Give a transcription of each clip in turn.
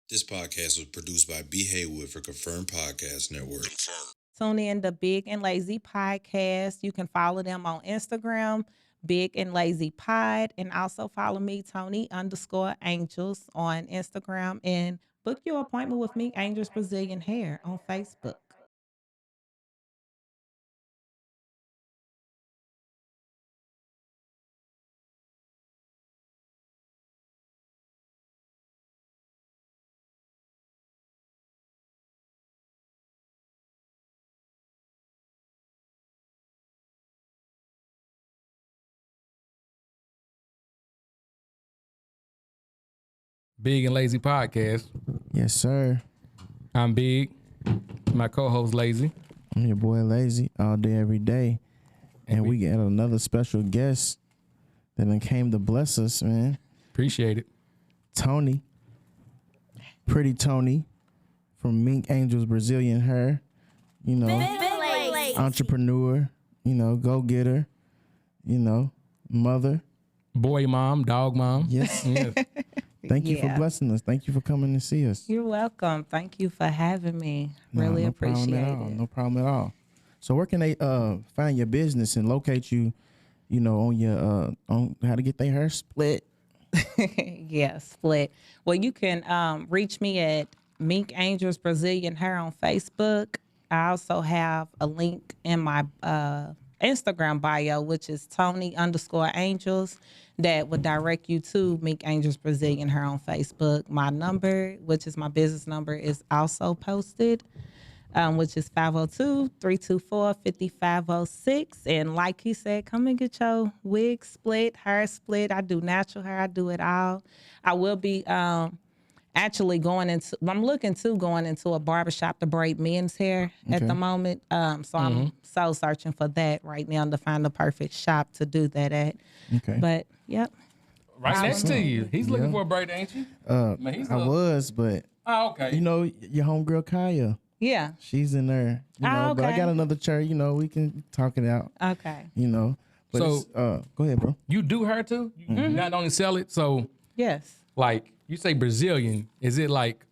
This podcast was produced by B. Haywood for Confirmed Podcast Network. Tune in to Big and Lazy Podcast. You can follow them on Instagram, Big and Lazy Pod, and also follow me, Toni_Angels on Instagram, and book your appointment with me, Angels Brazilian Hair, on Facebook. Big and Lazy Podcast. Yes, sir. I'm Big. My co-host Lazy. I'm your boy Lazy all day, every day. And we got another special guest that done came to bless us, man. Appreciate it. Toni. Pretty Toni from Mink Angels Brazilian Hair. You know, entrepreneur, go-getter, mother. Boy mom, dog mom. Yes. Yes. Thank you for blessing us. Thank you for coming to see us. You're welcome. Thank you for having me. Really appreciate it. No problem at all. So where can they find your business and locate you, on your on how to get their hair split? Yeah, split. Well, you can reach me at Mink Angels Brazilian Hair on Facebook. I also have a link in my Instagram bio, which is Toni_Angels, that would direct you to Mink Angels Brazilian Hair on Facebook. My number, which is my business number, is also posted, which is 502-324-5506. And like he said, come and get your wig split, hair split. I do natural hair. I do it all. I will be actually I'm looking to going into a barbershop to braid men's hair at the moment. So I'm so searching for that right now to find the perfect shop to do that at. Okay. But, yep. Right next to you. He's looking for a braid, ain't you? Man, I was, but Oh, okay. your homegirl Kaya. Yeah. She's in there, but I okay. got another chair, we can talk it out, Okay. But So- go ahead, bro. You do hair too? You not only sell it, so Yes. like you say Brazilian, is it like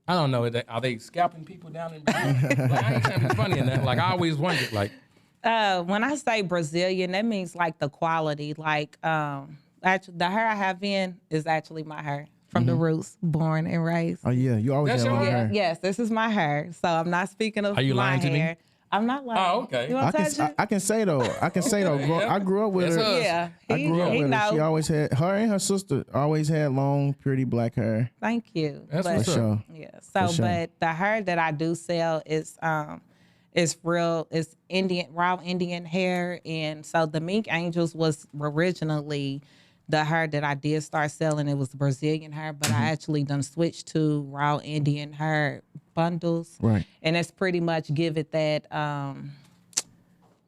I don't know, are they scalping people down in Brazil? Like, I ain't trying to be funny in that. Like I always wondered, like When I say Brazilian, that means like the quality. Like actually, the hair I have in is actually my hair from the roots, born and raised. Oh yeah, you always That's had your long hair? hair. Yes, this is my hair. So I'm not speaking of Are you my lying to me? hair. I'm not lying. Oh, okay. You I want to can touch it? I can say though. I grew up with That's her. us. Yeah. I grew up he with her. know. She always had her and her sister always had long, pretty black hair. Thank you. That's But- what's For up. sure. Yeah. So, For sure. but the hair that I do sell is real. It's raw Indian hair, and so the Mink Angels was originally the hair that I did start selling. It was Brazilian hair, but I actually done switched to raw Indian hair bundles, Right. and it's pretty much give it that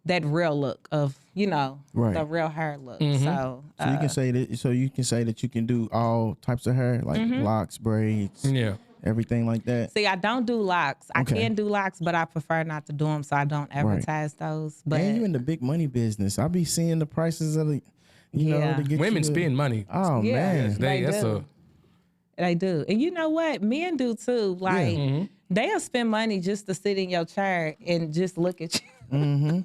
that real look of Right. the real hair look. So, So you can say that. So you can say that you can do all types of hair, like locks, braids, yeah. everything like that. see, I don't do locks. I Okay. can do locks, but I prefer not to do them, so I don't advertise those. But And you in the big money business. I be seeing the prices of the, Yeah. to get Women you to- spend money. Oh Yeah. man. That's do. They do. And you know what? Men do too. Like, they'll spend money just to sit in your chair and just look at you.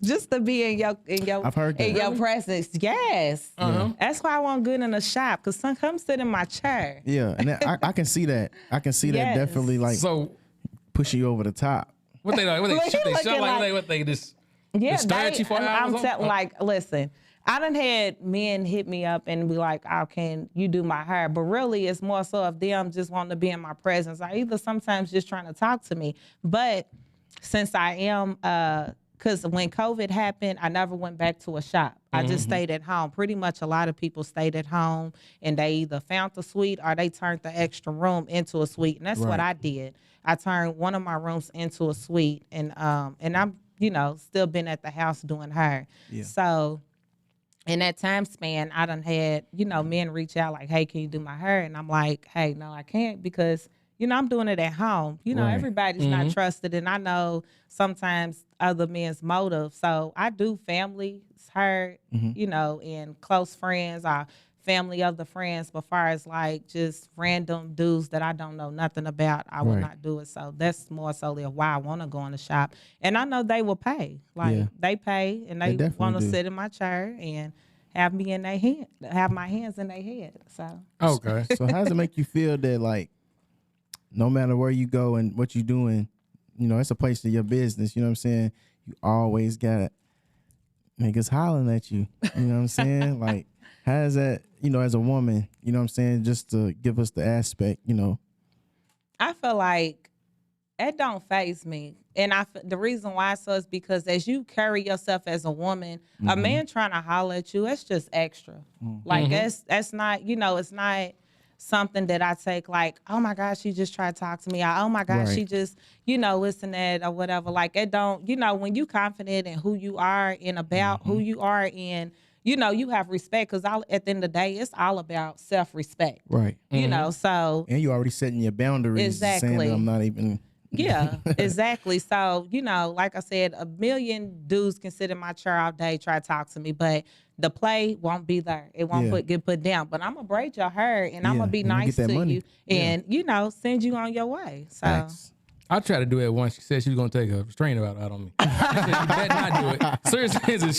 Just to be in your I've heard that. in your presence. Yes. That's why I want good in the shop. Cause some come sit in my chair. Yeah, and I can see that. I can see that Yes. definitely like So pushing you over the top. what they like? What they Look, shoot? They looking shot like like- what they just Yeah, stare at you for hours I'm on? telling, like, listen, I done had men hit me up and be like, "Oh, can you do my hair?" But really, it's more so if them just wanting to be in my presence, or either sometimes just trying to talk to me. But since I am, because when COVID happened, I never went back to a shop. I just stayed at home. Pretty much a lot of people stayed at home and they either found the suite or they turned the extra room into a suite. And that's what Right. I did. I turned one of my rooms into a suite, and I'm still been at the house doing hair. Yeah. So in that time span, I done had, men reach out like, "Hey, can you do my hair?" And I'm like, "Hey, no, I can't because, I'm doing it at home." Right. Everybody's not trusted. And I know sometimes other men's motive. So I do family's hair, and close friends or family of the friends, but far as like just random dudes that I don't know nothing about, I will Right. not do it. So that's more solely of why I want to go in the shop. And I know they will pay. Like Yeah. they pay and They they definitely want to do. sit in my chair and have me in their hand, have my hands in their head. So Okay. So how does it make you feel that like no matter where you go and what you're doing, you know, it's a place of your business, you know what I'm saying? You always got niggas hollering at you. You know what I'm saying? Like, how is that, you know, as a woman, you know what I'm saying, just to give us the aspect, you know? I feel like it don't faze me. And the reason why so is because as you carry yourself as a woman, a man trying to holler at you, it's just extra. Like that's not, you know, it's not something that I take like, oh my gosh, she just tried to talk to me. Or, oh my gosh, Right. she just, you know, listen that or whatever. Like it don't, you know, when you confident in who you are and about who you are and, you know, you have respect because at the end of the day, it's all about self-respect. Right. You know, so And you already setting your boundaries, saying Exactly. that I'm not even. yeah, exactly. So, you know, like I said, a million dudes can sit in my chair all day, try to talk to me, but the play won't be there. It won't Yeah. get put down. But I'm gonna braid your hair and I'm Yeah, gonna be and you nice get that to money. you Yeah. and, you know, send you on your way. So Facts. I tried to do it once. She said she was gonna take a restraining order out on me. She said she better not do it. Seriously, so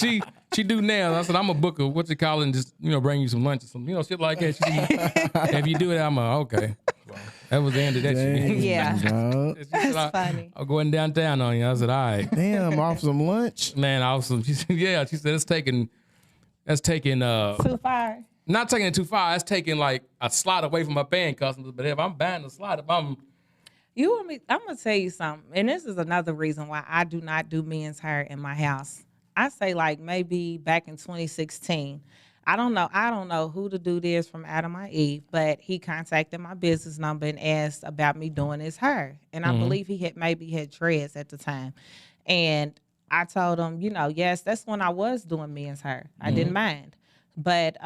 she do nails. I said I'm gonna book a what you call it and just bring you some lunch or some shit like that. She said, if you do it, I'm okay. That was the end of that shit. Dang, Yeah. dog. She said, That's funny. I'm going downtown on you. I said, all right. Damn, off some lunch. Man, awesome. She said, yeah. She said that's taking too far. not taking it too far. That's taking like a slot away from my paying customers. But if I'm buying the slot, if I'm You want me? I'm gonna tell you something, and this is another reason why I do not do men's hair in my house. I say like maybe back in 2016. I don't know who to do this from Adam or Eve, but he contacted my business number and asked about me doing his hair, and I believe he had dreads at the time, and I told him, yes, that's when I was doing men's hair. I didn't mind, but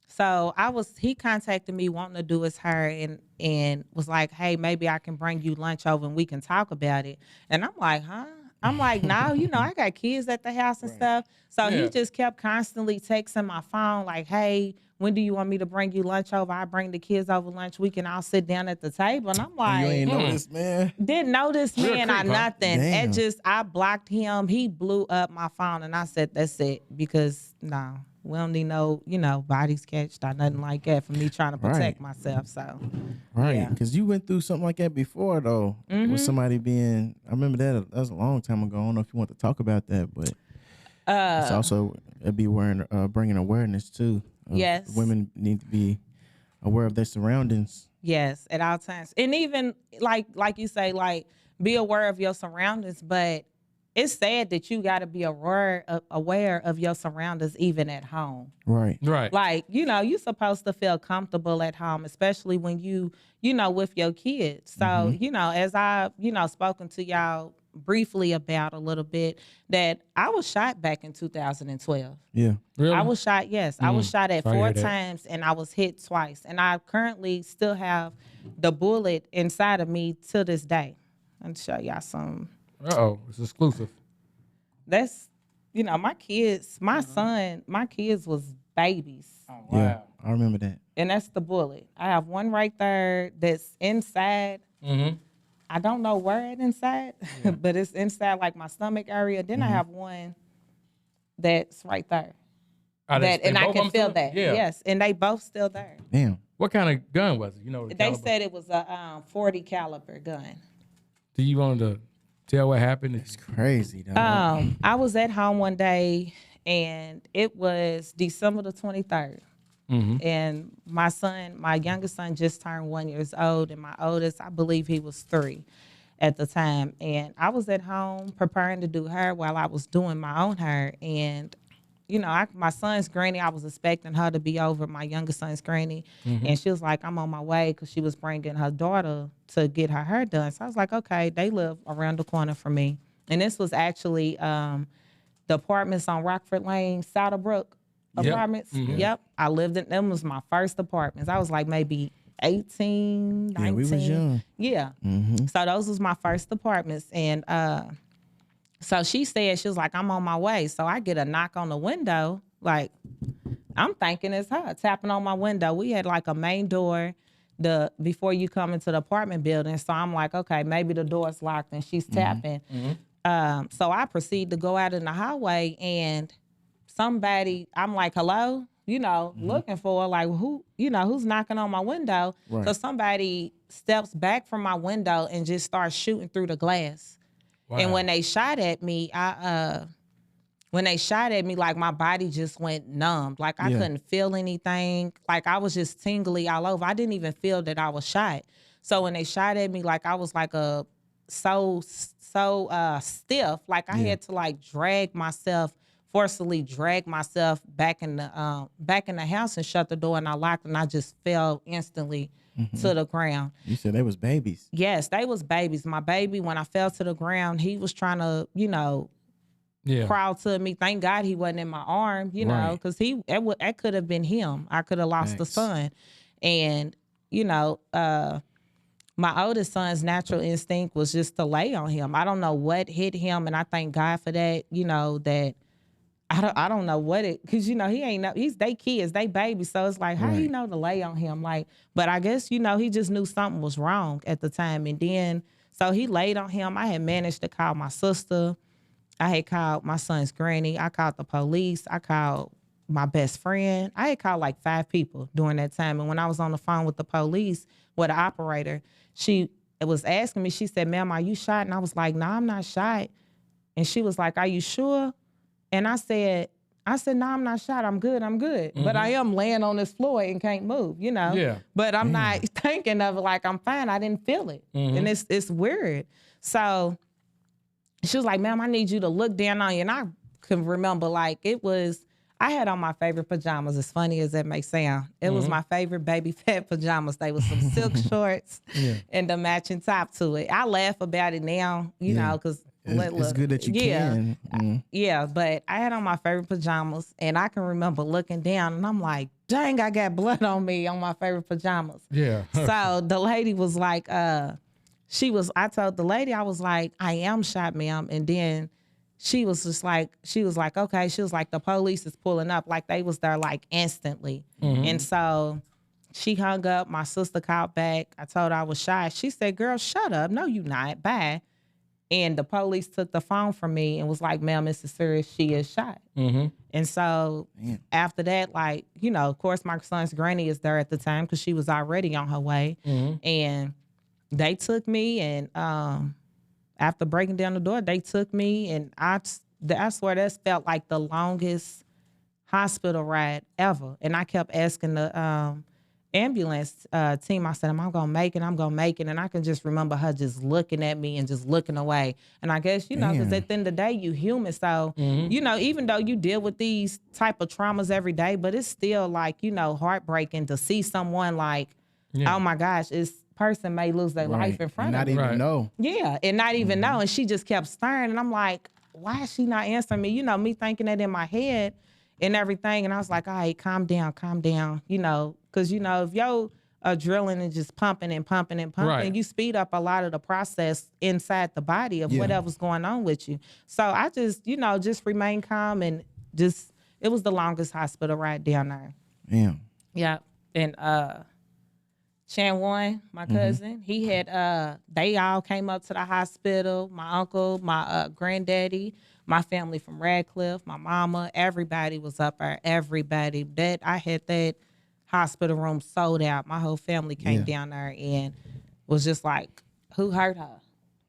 so he contacted me wanting to do his hair and was like, hey, maybe I can bring you lunch over and we can talk about it. And I'm like, huh? I'm like, no, I got kids at the house and stuff. So Yeah. he just kept constantly texting my phone like, hey, when do you want me to bring you lunch over? I bring the kids over lunch. We can all sit down at the table. And I'm like, You ain't know this, man. didn't know this Real man creep, or huh? nothing. Damn. I blocked him. He blew up my phone and I said, that's it. Because no, we don't need no, bodies catched or nothing like that for me trying to protect myself. So Right, Yeah. because you went through something like that before, though, with somebody being. I remember that was a long time ago. I don't know if you want to talk about that, but it's also bringing awareness too. of Yes. women need to be aware of their surroundings. yes, at all times. And even like you say, like be aware of your surroundings, but it's sad that you got to be aware of your surroundings even at home. Right. right. Like, you're supposed to feel comfortable at home, especially when you with your kids. So, as I, spoken to y'all briefly about a little bit, that I was shot back in 2012. Yeah. Really? I was shot, yes. I was shot at Sorry to 4 hear that. times and I was hit twice. And I currently still have the bullet inside of me to this day. I'll show y'all some. It's exclusive. That's, my kids was babies. Oh, wow. Yeah. I remember that. And that's the bullet. I have one right there that's inside. Mm-hmm. I don't know where it's inside, but it's inside like my stomach area. Then I have one that's right there. And I can feel that. Yeah. Yes. And they both still there. Damn. What kind of gun was it? The They caliber? said it was a 40 caliber gun. Do you want to tell what happened? It's crazy, though. I was at home one day and it was December the 23rd. And my youngest son just turned 1 year old, and my oldest, I believe he was 3 at the time. And I was at home preparing to do hair while I was doing my own hair. And, my son's granny, I was expecting her to be over, my youngest son's granny. And she was like, I'm on my way because she was bringing her daughter to get her hair done. So I was like, okay, they live around the corner from me. And this was actually the apartments on Rockford Lane, Saddlebrook. Yep. Apartments. Yep. I lived in them. Was my first apartments. I was like maybe 18, 19. Yeah, we was young. Yeah. So those was my first apartments. And so she said, she was like, I'm on my way. So I get a knock on the window. Like, I'm thinking it's her tapping on my window. We had like a main door before you come into the apartment building. So I'm like, okay, maybe the door's locked and she's tapping. So I proceed to go out in the hallway and somebody, I'm like, hello, looking for like who, who's knocking on my window. Right. So somebody steps back from my window and just starts shooting through the glass. Wow. And when they shot at me, like my body just went numb. Like I couldn't feel anything. Like I was just tingly all over. I didn't even feel that I was shot. So when they shot at me, like I was like so stiff. Like I had to like forcibly drag myself back in the house and shut the door, and I locked, and I just fell instantly to the ground. You said they was babies. Yes, they was babies. My baby, when I fell to the ground, he was trying to, crawl to me. Thank God he wasn't in my arm, because that could have been him. I could have lost a son. And, my oldest son's natural instinct was just to lay on him. I don't know what hit him, and I thank God for that, that I don't know what because he ain't know, they kids, they babies, so it's like how he know to lay on him, like, but I guess he just knew something was wrong at the time, and then so he laid on him. I had managed to call my sister, I had called my son's granny, I called the police, I called my best friend, I had called like 5 people during that time, and when I was on the phone with the police, with the operator, she was asking me, she said, "Ma'am, are you shot?" And I was like, "No, I'm not shot." And she was like, "Are you sure?" And I said, "No, I'm not shot. I'm good. But I am laying on this floor and can't move, Yeah. But I'm not thinking of it like I'm fine. I didn't feel it. And it's weird. So she was like, "Ma'am, I need you to look down on you." And I can remember like I had on my favorite pajamas, as funny as that may sound. It was my favorite baby fat pajamas. They were some silk shorts and the matching top to it. I laugh about it now, because it's good that you can. Yeah, but I had on my favorite pajamas, and I can remember looking down, and I'm like, dang, I got blood on me on my favorite pajamas. Yeah. So the lady was like, I told the lady, I was like, "I am shot, ma'am." And then she was like, okay. She was like, "The police is pulling up." Like they was there like instantly. And so she hung up. My sister called back. I told her I was shot. She said, "Girl, shut up. No, you not. Bye." And the police took the phone from me and was like, "Ma'am, this is serious. She is shot." And so after that, like, of course, my son's granny is there at the time because she was already on her way. And they took me, and after breaking down the door, they took me, and I swear that felt like the longest hospital ride ever. And I kept asking the ambulance team, I said, "Am I gonna make it? I'm gonna make it." And I can just remember her just looking at me and just looking away. And I guess, because at the end of the day, you human. So, even though you deal with these type of traumas every day, but it's still like, heartbreaking to see someone like, oh my gosh, this person may lose their life in front of me. me. Not even know. Yeah, and not even know. And she just kept staring. And I'm like, why is she not answering me? Me thinking that in my head and everything. And I was like, all right, calm down, because, if your adrenaline is just pumping and pumping and pumping, you speed up a lot of the process inside the body of whatever's going on with you. So I just, just remain calm, and just, it was the longest hospital ride down there. Damn. Yeah. And Chan One, my cousin, he had, they all came up to the hospital. My uncle, my granddaddy, my family from Radcliffe, my mama, everybody was up there. Everybody. I had that hospital room sold out. My whole family came down there and was just like, who hurt her?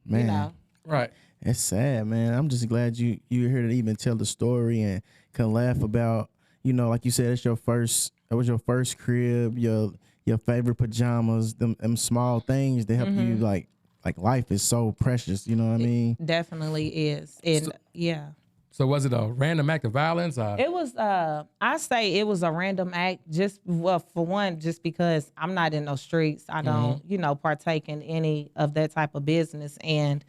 Man. Right. It's sad, man. I'm just glad you're here to even tell the story and can laugh about, like you said, that was your first crib, your favorite pajamas, them small things that help you, like life is so precious, you know what I mean? It definitely is. And So was it a random act of violence? It was, I say it was a random act, for one, just because I'm not in those streets. I don't, partake in any of that type of business. And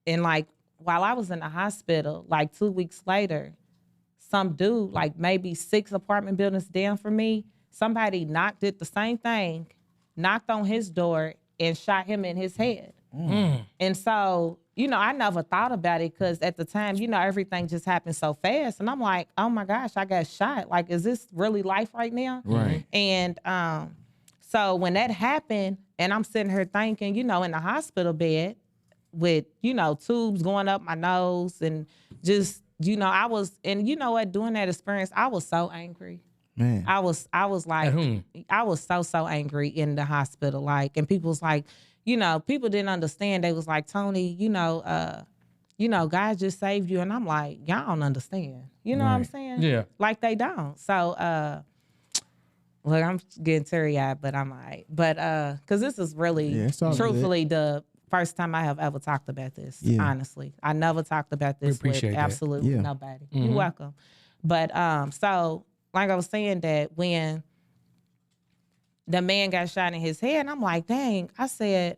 like, while I was in the hospital, like 2 weeks later, some dude, like maybe 6 apartment buildings down from me, somebody did the same thing, knocked on his door and shot him in his head. And so I never thought about it because at the time, everything just happened so fast. And I'm like, oh my gosh, I got shot. Like, is this really life right now? Right. And so when that happened, and I'm sitting here thinking, in the hospital bed with, tubes going up my nose and just, I was, and you know what, during that experience, I was so angry. Man. I was like, At whom? I was so angry in the hospital. Like, and people was like, people didn't understand. They was like, Toni, God just saved you. And I'm like, y'all don't understand. You know what I'm saying? Yeah. Like they don't. So, look, I'm getting teary-eyed, but I'm all right. But, cause this is really, it's all truthfully, the first time I have ever talked about this, honestly. I never talked about this with appreciate that. absolutely Yeah. nobody. You're welcome. But, so like I was saying that when the man got shot in his head, I'm like, dang, I said,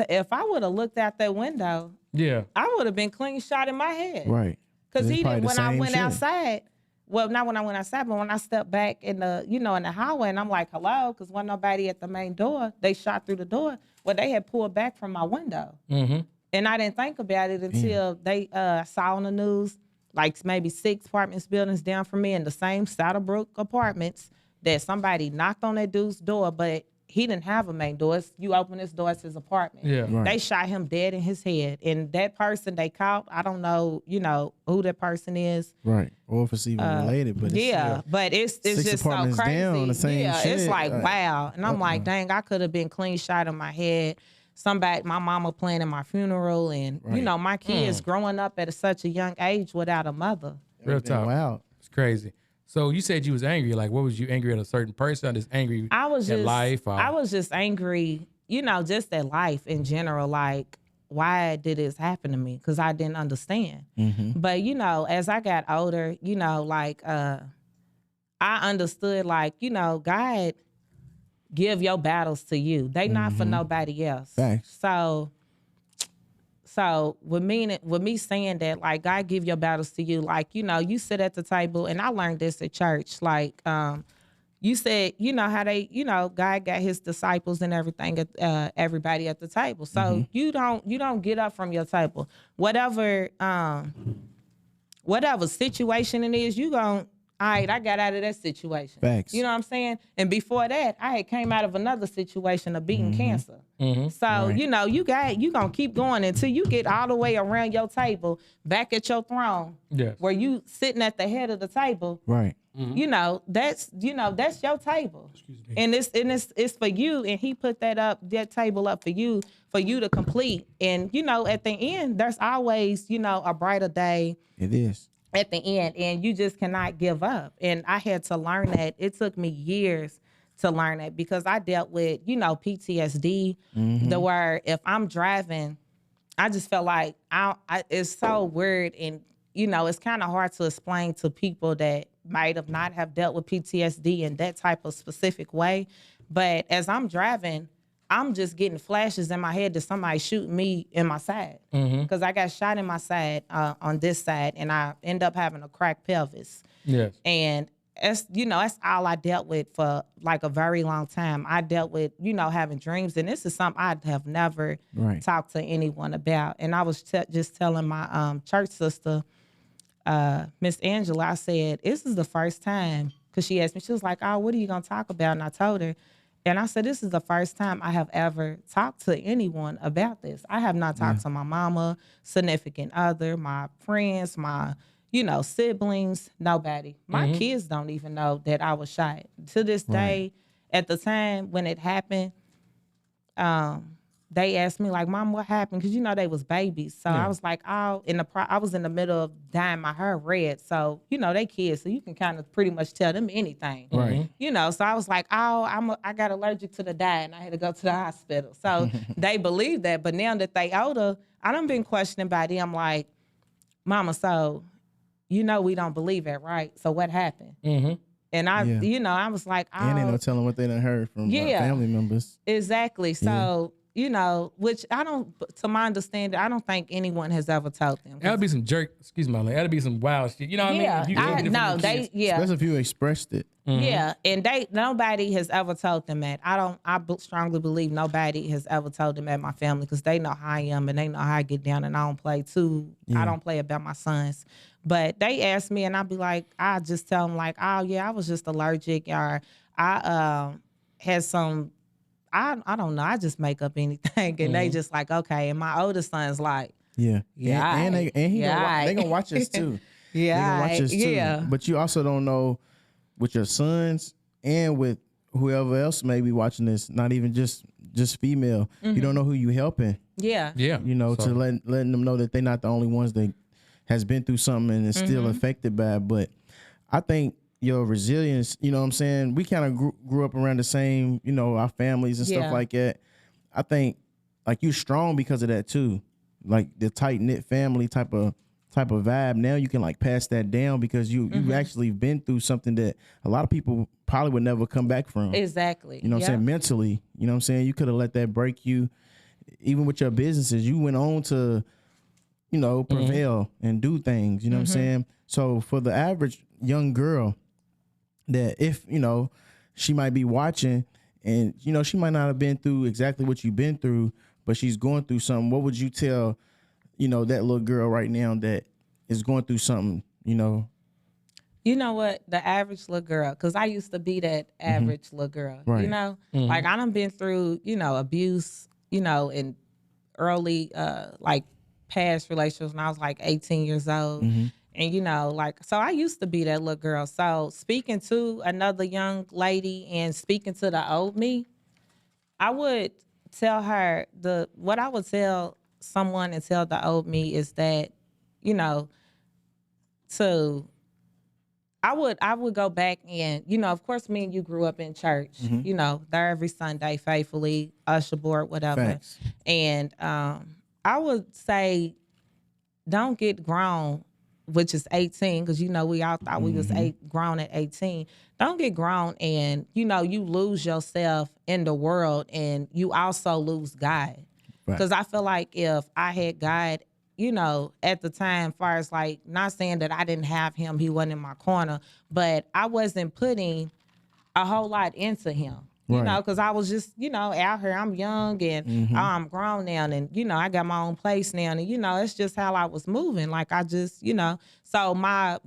if I would have looked out that window, Yeah. I would have been clean shot in my head. Right. Because It's he probably didn't, the when I same went shit. outside, well, not when I went outside, but when I stepped back in the, in the hallway and I'm like, hello, because wasn't nobody at the main door. They shot through the door. Well, they had pulled back from my window. Mm-hmm. And I didn't think about it until they saw on the news, like maybe 6 apartments buildings down from me in the same Saddlebrook apartments, that somebody knocked on that dude's door, but he didn't have a main door. You open this door, it's his apartment. Yeah. Right. They shot him dead in his head. And that person they caught, I don't know, who that person is. Right. Or if it's even related, but it's, But it's 6 just so apartments crazy. down, the same It's shit. like, wow. And I'm like, Uh-uh. dang, I could have been clean shot in my head. Somebody, my mama planning my funeral, and Right. my kids growing up at such a young age without a mother. Real talk. Wow. It's crazy. So you said you was angry. Like, what was you angry at a certain person? Just angry I was at just life? Or? I was just angry, just at life in general. Like, why did this happen to me? Because I didn't understand. But as I got older, I understood, like, God give your battles to you. They not for nobody else. Facts. So with me saying that, like, God give your battles to you, like, you sit at the table, and I learned this at church, like, you said, how they, God got his disciples and everything, everybody at the table. So you don't get up from your table. Whatever situation it is, all right, I got out of that situation. Facts. You know what I'm saying? And before that, I had came out of another situation of beating cancer. So, Right. you gonna keep going until you get all the way around your table, back at your throne, Yes. where you sitting at the head of the table. Right. That's your table. And it's for you, and he put that table up for you to complete. And at the end, there's always, a brighter day It is. at the end, and you just cannot give up. And I had to learn that. It took me years to learn that, because I dealt with, PTSD, the where if I'm driving, I just felt like it's so weird. And, it's kind of hard to explain to people that might have not have dealt with PTSD in that type of specific way. But as I'm driving, I'm just getting flashes in my head that somebody shooting me in my side, because I got shot in my side on this side, and I end up having a cracked pelvis. Yes. And that's all I dealt with for like a very long time. I dealt with having dreams, and this is something I have never Right. talked to anyone about. And I was just telling my church sister, Miss Angela, I said, this is the first time, because she asked me, she was like, oh, what are you gonna talk about? And I told her. And I said, this is the first time I have ever talked to anyone about this. I have not talked to my mama, significant other, my friends, my, siblings, nobody. My kids don't even know that I was shot. To this day, at the time when it happened, they asked me, like, Mom, what happened? Because, they was babies. So I was like, oh, I was in the middle of dyeing my hair red. So, they kids, so you can kind of pretty much tell them anything. Right. So I was like, oh, I got allergic to the dye, and I had to go to the hospital. So they believe that. But now that they older, I done been questioned by them, like, Mama, so, we don't believe it, right? So what happened? And I was like, oh. And ain't no telling what they done heard from family members. Exactly. So, you know, which I don't, to my understanding, I don't think anyone has ever told them. That'd be some jerk. Excuse my language. That'd be some wild shit. You know what I mean? If you told me no, from the kids. Especially if you expressed it. Yeah, and nobody has ever told them that. I strongly believe nobody has ever told them at my family because they know how I am and they know how I get down and I don't play too. I don't play about my sons. But they ask me and I'll be like, I just tell them like, oh yeah, I was just allergic or I had some, I don't know, I just make up anything and they just like, okay. And my oldest son's like, Yeah. Yeah, And they yeah, gonna watch us too. yeah, They gonna watch us too. yeah. But you also don't know with your sons and with whoever else may be watching this, not even just female. You don't know who you helping. Yeah. Yeah. You know, to letting them know that they're not the only ones that has been through something and is still affected by it. But I think your resilience, you know what I'm saying? We kind of grew up around the same, you know, our families and stuff like that. I think like you're strong because of that too. Like the tight knit family type of vibe. Now you can like pass that down because you've actually been through something that a lot of people probably would never come back from. Exactly. You know what I'm saying? Mentally, you know what I'm saying? You could have let that break you. Even with your businesses, you went on to, you know, prevail and do things, you know what I'm saying? So for the average young girl that if, you know, she might be watching and, you know, she might not have been through exactly what you've been through, but she's going through something, what would you tell, you know, that little girl right now that is going through something, you know? You know what? The average little girl, because I used to be that average little girl, Right. you know? Like I done been through, you know, abuse, you know, in early, like past relationships when I was like 18 years old. And, you know, like, so I used to be that little girl. So speaking to another young lady and speaking to the old me, I would tell her what I would tell someone and tell the old me is that, you know, I would go back and, you know, of course, me and you grew up in church, you know, there every Sunday faithfully, usher board, whatever. Facts. And I would say, don't get grown, which is 18, because, you know, we all thought we was grown at 18. Don't get grown and, you know, you lose yourself in the world and you also lose God. Because I feel like if I had God, you know, at the time, far as like, not saying that I didn't have him, he wasn't in my corner, but I wasn't putting a whole lot into him. You know, because I was just, you know, out here, I'm young and I'm grown now and, you know, I got my own place now and, you know, it's just how I was moving. Like I just, you know, so my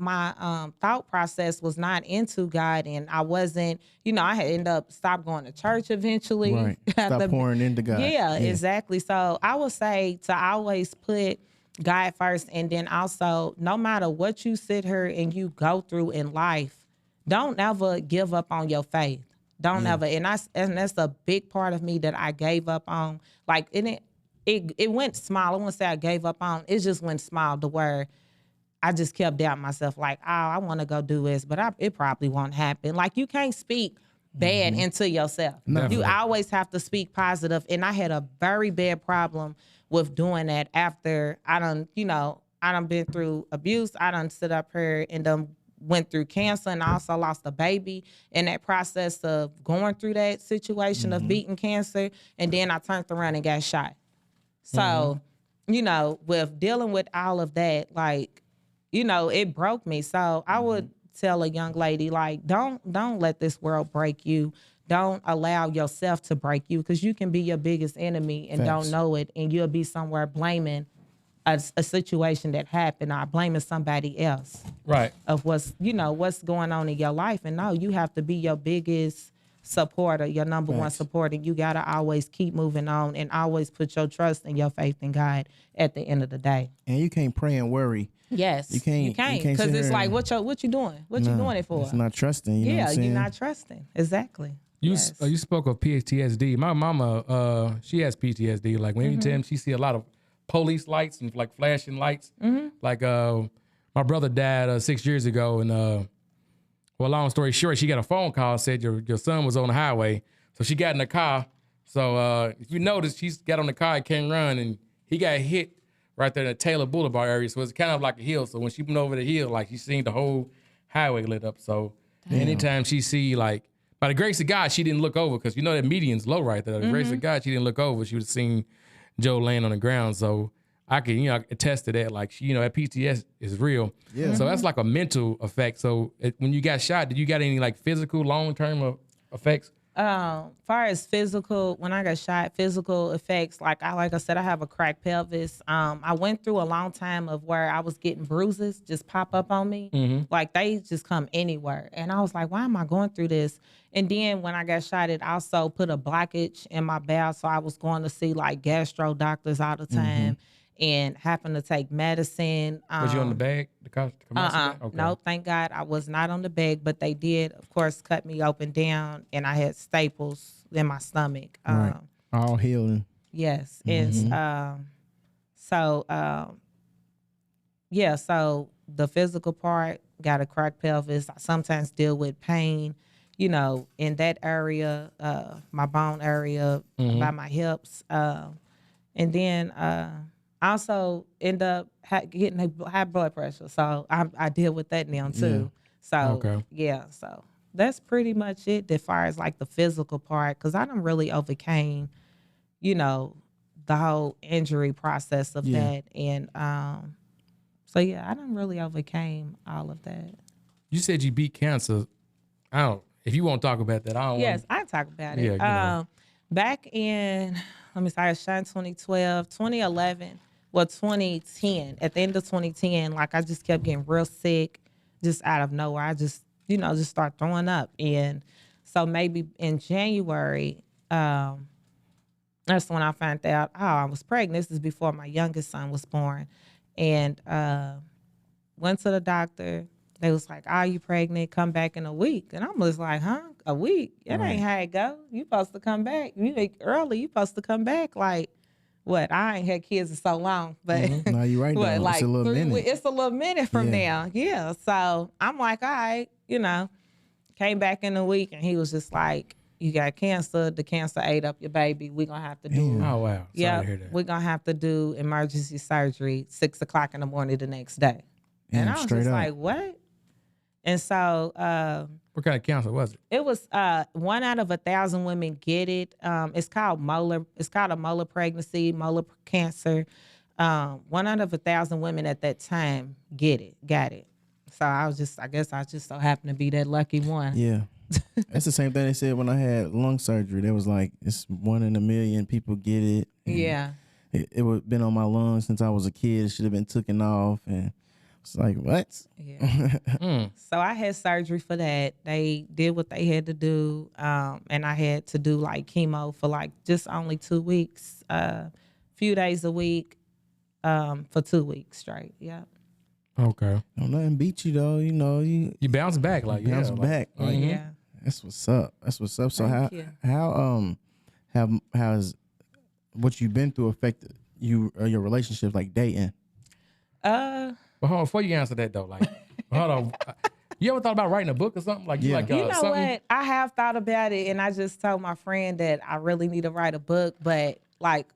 thought process was not into God and I wasn't, you know, I had ended up stopped going to church eventually. Right. Stop pouring into God. Yeah, exactly. So I would say to always put God first and then also no matter what you sit here and you go through in life, don't ever give up on your faith. Don't ever, and that's a big part of me that I gave up on. Like, and it went small. I won't say I gave up on. It just went small to where I just kept doubting myself. Like, oh, I want to go do this, but it probably won't happen. Like, you can't speak bad into yourself. You always have to speak positive. And I had a very bad problem with doing that after I done been through abuse. I done sit up here and went through cancer and I also lost a baby in that process of going through that situation of beating cancer. And then I turned around and got shot. So, you know, with dealing with all of that, like, you know, it broke me. So I would tell a young lady, like, don't let this world break you. Don't allow yourself to break you because you can be your biggest enemy and don't know it. And you'll be somewhere blaming a situation that happened or blaming somebody else of what's going on in your life. And no, you have to be your biggest supporter, your number one supporter. You got to always keep moving on and always put your trust and your faith in God at the end of the day. And you can't pray and worry. Yes, you can't because it's like, what you doing? What you doing it for? It's not trusting. You know what I'm saying? You're not trusting. Exactly. You spoke of PTSD. My mama, she has PTSD. Like when anytime she see a lot of police lights and like flashing lights. Like my brother died 6 years ago, and well, long story short, she got a phone call said your son was on the highway, so she got in the car. So if you notice, she's got on the car, it can't run, and he got hit right there in the Taylor Boulevard area. So it's kind of like a hill. So when she went over the hill, like she seen the whole highway lit up. So anytime she see like By the grace of God, she didn't look over because you know that median's low right there. By the grace of God, she didn't look over. She would have seen Joe laying on the ground. So I can, attest to that. Like, that PTS is real. Yeah. So that's like a mental effect. So when you got shot, did you got any like physical long-term effects? Far as physical, when I got shot, physical effects, like I said, I have a cracked pelvis. I went through a long time of where I was getting bruises just pop up on me. Like they just come anywhere. And I was like, why am I going through this? And then when I got shot, it also put a blockage in my bowel. So I was going to see like gastro doctors all the time and having to take medicine. Was you on the bag? No, thank God I was not on the bag, but they did, of course, cut me open down, and I had staples in my stomach. Right. All healing. Yes, and so the physical part, got a cracked pelvis. I sometimes deal with pain, in that area, my bone area, by my hips, and then. I also end up getting high blood pressure, so I deal with that now too. So so that's pretty much it as far as like the physical part, because I done really overcame, the whole injury process of that, and so I done really overcame all of that. You said you beat cancer. If you won't talk about that, I don't. Yes, I talk about it. Back in, let me say, I shot in 2012, 2011. Well, 2010, at the end of 2010, like I just kept getting real sick just out of nowhere. I just, just start throwing up. And so maybe in January, that's when I found out, I was pregnant. This is before my youngest son was born. And went to the doctor. They was like, you pregnant? Come back in a week. And I was like, huh? A week? That ain't how it go. You supposed to come back. Early, you supposed to come back like, what? I ain't had kids in so long, but no, you're right. what, though. like it's a little minute. It's a little minute from now. Yeah. So I'm like, all right, came back in a week, and he was just like, you got cancer. The cancer ate up your baby. We're going to have to do. Oh, wow. Yeah. We're going to have to do emergency surgery 6:00 in the morning the next day. And I was just like, what? And so, what kind of cancer was it? It was 1 out of 1,000 women get it. It's called a molar pregnancy, molar cancer. 1 out of 1,000 women at that time got it. So I guess I just so happened to be that lucky one. Yeah. That's the same thing they said when I had lung surgery. They was like, it's 1 in a million people get it. Yeah. It would been on my lungs since I was a kid. It should have been taken off, and it's like, what? Yeah. So I had surgery for that. They did what they had to do. And I had to do like chemo for like just only 2 weeks, few days a week, for 2 weeks straight. Yeah. Okay. Nothing beat you though. You bounce back bounce back. Like, yeah. That's what's up. So Thank you. how has what you've been through affected you or your relationship, like dating? Well, hold on, before you answer that though, like, hold on. You ever thought about writing a book or something? Like, you know something? what? I have thought about it, and I just told my friend that I really need to write a book, but like,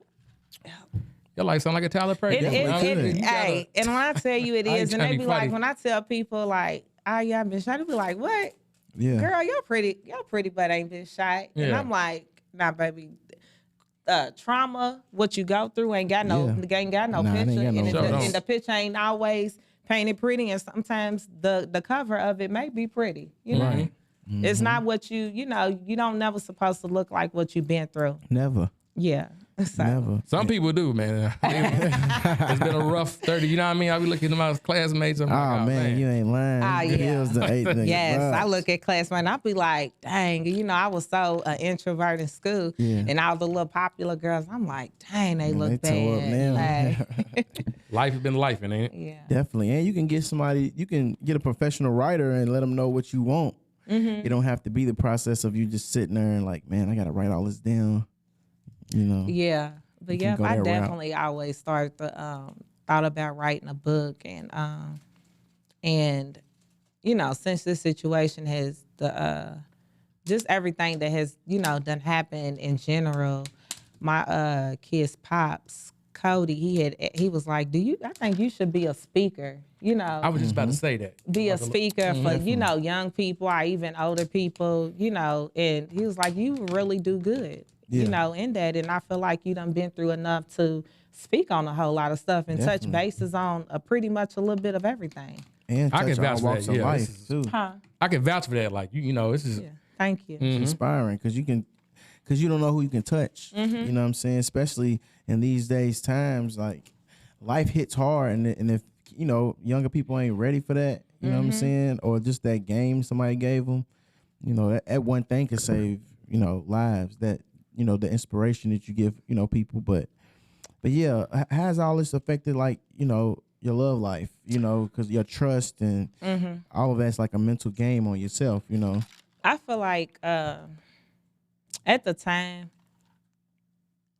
your life sound like a Tyler Perry. Hey, and when I tell you it is, and they be funny. like, when I tell people like, yeah, I've been shot, they be like, what? Yeah. Girl, you're pretty, but ain't been shot. Yeah. And I'm like, nah, baby. Trauma, what you go through ain't got no picture, It ain't got no and the picture ain't always painted pretty, and sometimes the cover of it may be pretty. You know, Right. It's not what you don't never supposed to look like what you've been through. Never. Yeah. So. Never. Some people do, man. It's been a rough 30. You know what I mean? I be looking at my classmates. I'm like, man, you ain't lying. Yes, I look at classmates and I be like, dang, I was so introvert in school, and all the little popular girls, I'm like, dang, they look bad. Life has been life, ain't it? Yeah, definitely. And you can get a professional writer and let them know what you want. It don't have to be the process of you just sitting there and like, man, I got to write all this down. Yeah, but I definitely always started thought about writing a book, and since this situation has just everything that has done happened in general, my kid's pops, Cody, he was like, I think you should be a speaker, I was just about to say that. be a speaker for, young people or even older people, and he was like, you really do good, in that. And I feel like you done been through enough to speak on a whole lot of stuff and touch bases on pretty much a little bit of everything. And I can touch all vouch for walks that. of Yeah, life too. I can vouch for that. Like, this is. Yeah. Thank you. It's inspiring because you don't know who you can touch. You know what I'm saying? Especially in these days times, like life hits hard, and if younger people ain't ready for that, you know what I'm saying, or just that game somebody gave them, that one thing could save lives. That the inspiration that you give people, but yeah, how's all this affected like your love life? Because your trust and all of that's like a mental game on yourself. I feel like at the time,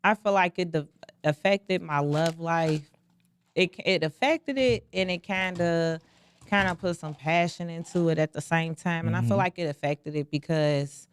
I feel like it affected my love life. It affected it, and it kind of put some passion into it at the same time. And I feel like it affected it because,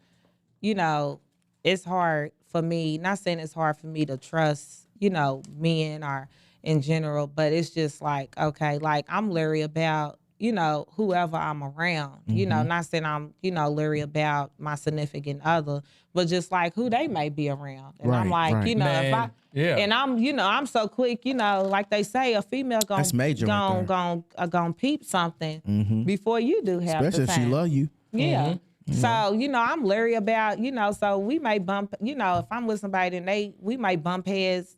it's hard for me. Not saying it's hard for me to trust, men or in general, but it's just like, okay, like I'm leery about whoever I'm around, not saying I'm, leery about my significant other, but just like who they may be around. And I'm like, right. Man, and I'm so quick, like they say, a female That's major right there. gonna peep something before you do half Especially the if time. she love you. Yeah. So, I'm leery about, so we may bump, if I'm with somebody and we might bump heads,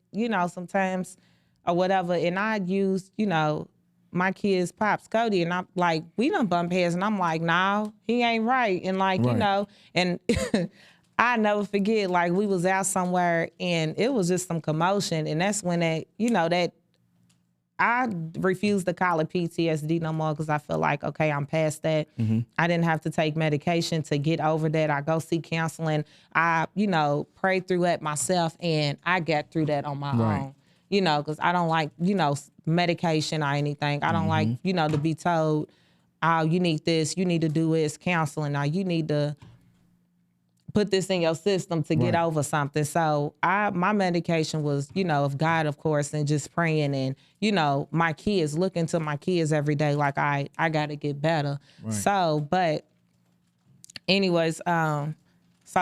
sometimes or whatever. And I use, my kid's pops, Cody, and I'm like, we done bump heads, and I'm like, no, he ain't right. And like, and I never forget, like we was out somewhere and it was just some commotion. And that's when that I refused to call it PTSD no more because I feel like, okay, I'm past that. I didn't have to take medication to get over that. I go see counseling. I, prayed through it myself, and I got through that on my own. Because I don't like, medication or anything. I don't like, to be told, oh, you need this, you need to do this counseling, or you need to put this in your system to get over something. So my medication was, of God, of course, and just praying and, my kids, looking to my kids every day, like I got to get better. Right. So, but anyways, so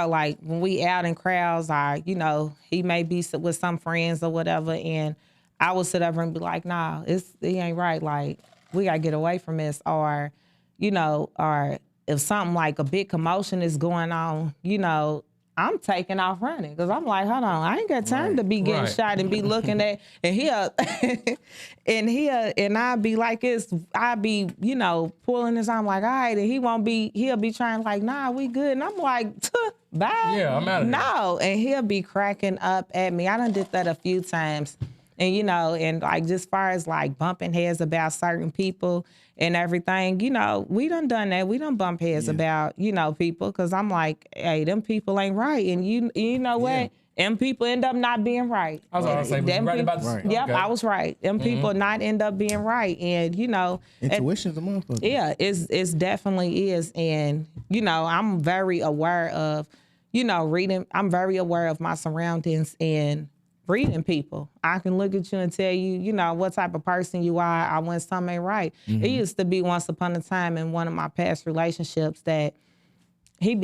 like when we out in crowds, he may be with some friends or whatever, and I would sit over and be like, nah, it ain't right. Like we gotta get away from this, or, or if something like a big commotion is going on, I'm taking off running because I'm like, hold on, I ain't got time to be getting shot and be looking at and I'd be like this, I'd be, pulling his arm like, all right, and he'll be trying like, nah, we good. And I'm like, bye. Yeah, I'm out of here. No, and he'll be cracking up at me. I done did that a few times. And, and like just far as like bumping heads about certain people and everything, we done that. We done bump heads about, people. Cause I'm like, hey, them people ain't right. And you know what? Them people end up not being right. I was going to say, was you right about this? Right. Yep, okay. I was right. Them people not end up being right. And, intuition's a motherfucker. Yeah, it's definitely is. And, I'm very aware of, reading. I'm very aware of my surroundings and reading people. I can look at you and tell you, what type of person you are when something ain't right. It used to be once upon a time in one of my past relationships that he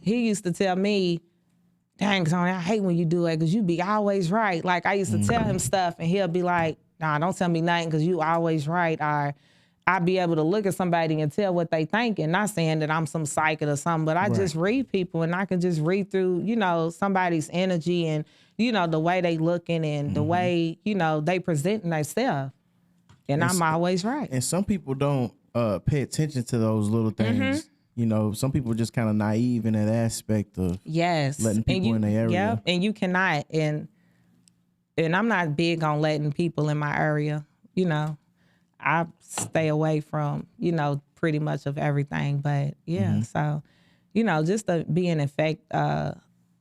used to tell me, dang, Toni, I hate when you do it because you be always right. Like I used to tell him stuff and he'll be like, nah, don't tell me nothing because you always right. Or I'd be able to look at somebody and tell what they think, and not saying that I'm some psychic or something, but I just read people and I can just read through, somebody's energy and, the way they looking and the way, they presenting themselves. And I'm always right. And some people don't pay attention to those little things. Some people are just kind of naive in that aspect of letting people in their area. Yep, and you cannot. And I'm not big on letting people in my area, I stay away from, pretty much of everything. But so, just to be in effect,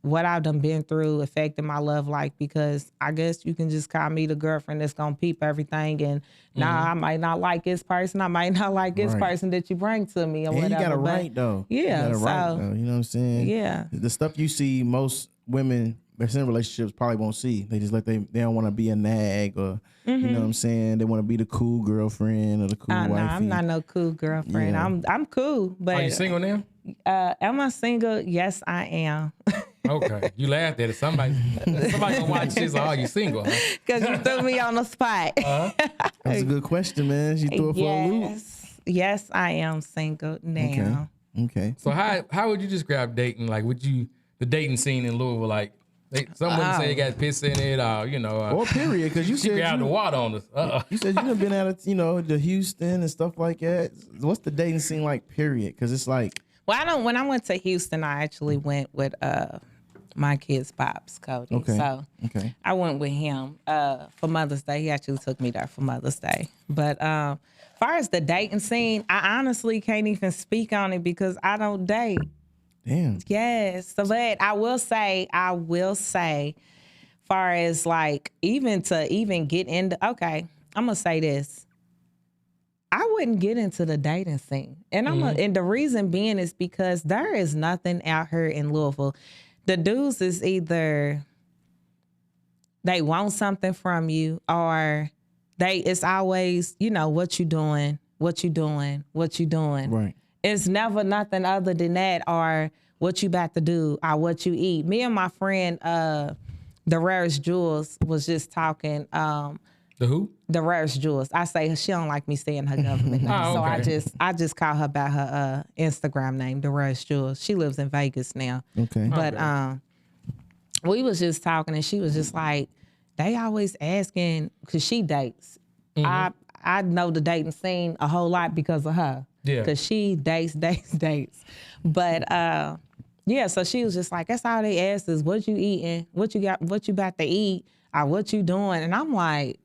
what I've done been through affected my love life, because I guess you can just call me the girlfriend that's gonna peep everything, and now I might not like this person, I might not like this person that you bring to me or and whatever. You got a right though. Yeah, you got a right though. You know what I'm saying? Yeah. The stuff you see most women that's in relationships probably won't see. They just they don't want to be a nag or you know what I'm saying. They want to be the cool girlfriend or the cool wifey. No, I'm not no cool girlfriend. Yeah. I'm cool, but Are you single now? Am I single? Yes, I am. Okay, you laughed at it. Somebody gonna watch this. Oh, you single? Huh? Because you threw me on the spot. That's a good question, man. She threw it for a loop. Yes, I am single now. Okay. So how would you describe dating? Like, the dating scene in Louisville? Like, some women say they got piss in it, or Or period, because you she said grabbed the water on us. you said you done been out of the Houston and stuff like that. What's the dating scene like? Period, because it's like. Well, when I went to Houston, I actually went with my kid's pops, Cody. Okay. So Okay. I went with him for Mother's Day. He actually took me there for Mother's Day. But as far as the dating scene, I honestly can't even speak on it because I don't date. Damn. Yes. So, but I will say, far as like even get into, okay, I'm gonna say this. I wouldn't get into the dating scene. And and the reason being is because there is nothing out here in Louisville. The dudes is either they want something from you or it's always, what you doing. Right. It's never nothing other than that or what you about to do or what you eat. Me and my friend, the Rarest Jewels, was just talking. The who? The Rarest Jewels. I say she don't like me saying her government name, Oh, okay. so I just call her by her Instagram name, The Rarest Jewels. She lives in Vegas now. Okay. But we was just talking, and she was just like, they always asking because she dates. I know the dating scene a whole lot because of her. Yeah. Because she dates. But yeah, so she was just like, that's all they ask is what you eating, what you got, what you about to eat, or what you doing. And I'm like,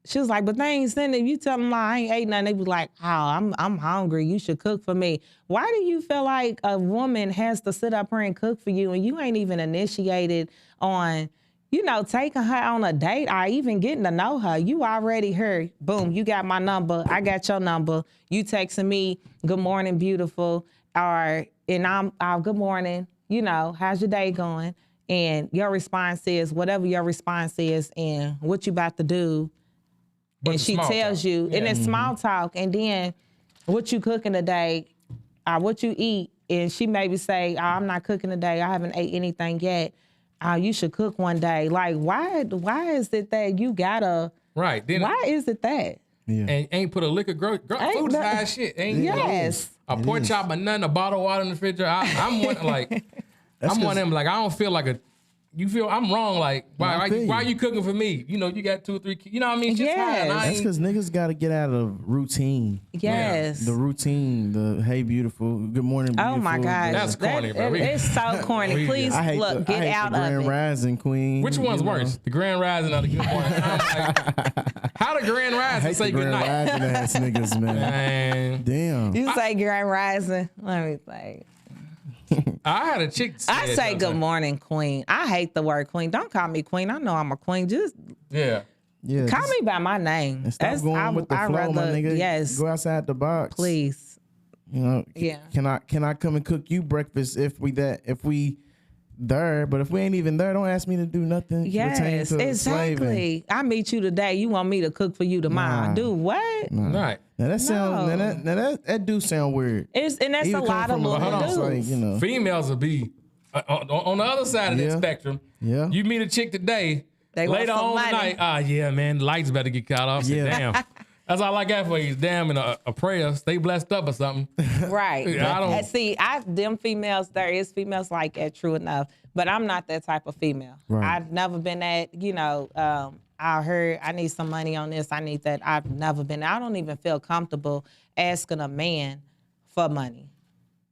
she was like, but they ain't sending. You tell them, I ain't ate nothing. They be like, oh, I'm hungry. You should cook for me. Why do you feel like a woman has to sit up here and cook for you and you ain't even initiated on, taking her on a date or even getting to know her? You already heard, boom, you got my number. I got your number. You texting me, good morning, beautiful. And I'm good morning. How's your day going? And your response is whatever your response is and what you about to do. But and she small tells talk. you, Yeah. and it's small talk, and then what you cooking today, what you eat, and she maybe say, oh, I'm not cooking today, I haven't ate anything yet. You should cook one day. Like, why is it that you gotta? Right. Then Why is it that? Yeah. and ain't put a liquor food is that- high as shit. Ain't Yes. a pork chop or nothing, a bottle of water in the refrigerator. I'm one like I'm one of them. Like I don't feel like you feel I'm wrong. Like why are you cooking for me? You got 2 or 3 kids. You know what I mean? It's just high, and I That's ain't- because niggas got to get out of routine. Yes. The routine, the hey beautiful, good morning beautiful. Oh my gosh. That's corny, bro. It's so corny. Please I hate look, the, get I hate out the of Grand it. Rising Queen. Which one's worse? The Grand Rising or the Good Morning? I'm like, how the Grand I Rising hate say the good Grand night? Rising ass niggas, man. Man, Damn. You say Grand Rising. Let me think. I had a chick. I say good morning, queen. I hate the word queen. Don't call me queen. I know I'm a queen. Just Yeah. Yeah. call me by my name. And stop going with the flow, my nigga. Yes, Go outside the box. please. Yeah. Can I come and cook you breakfast if we there? But if we ain't even there, don't ask me to do nothing. Yes, pertaining to slaving. exactly. I meet you today. You want me to cook for you tomorrow? Nah. Do what? Right. Now that sound. That do sound weird. And that's Even a lot of coming from little a house, dudes. like, Females will be on the other side of that Yeah. spectrum. Yeah. You meet a chick today. They want later some on money. tonight. Yeah, man, the lights better get cut off. Yeah. Damn. That's all I got for you. Damn, and a prayer. Stay blessed up or something. Right. Yeah, I don't- And see, them females, there is females like that, true enough. But I'm not that type of female. Right. I've never been that, I heard I need some money on this, I need that. I've never been. I don't even feel comfortable asking a man for money.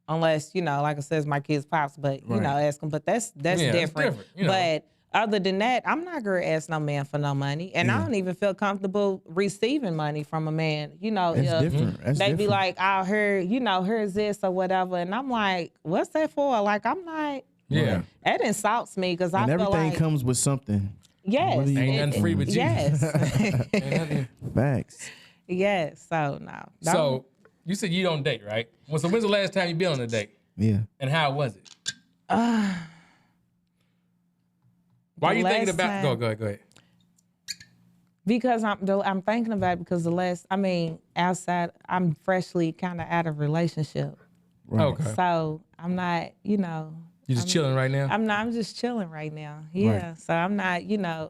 Unless, like I says, my kids' pops, but, ask them. But that's Yeah, it's different. different, But other than that, I'm not going to ask no man for no money. And I don't even feel comfortable receiving money from a man. It's if different. That's they be different. like, I heard, here's this or whatever. And I'm like, what's that for? Like, I'm not, Yeah. that insults me because I And feel everything like, comes with something. yes. What do you Ain't want nothing free but Jesus. Yes. Ain't nothing. Facts. Yes. So, no. So you said you don't date, right? Well, so when's the last time you been on a date? Yeah. And how was it? Why The you thinking last about? time- Go ahead. Because I'm thinking about it because outside, I'm freshly kind of out of relationship. Right. Okay. So I'm not, You just chilling right now. I'm just chilling right now. Yeah. Right. So I'm not,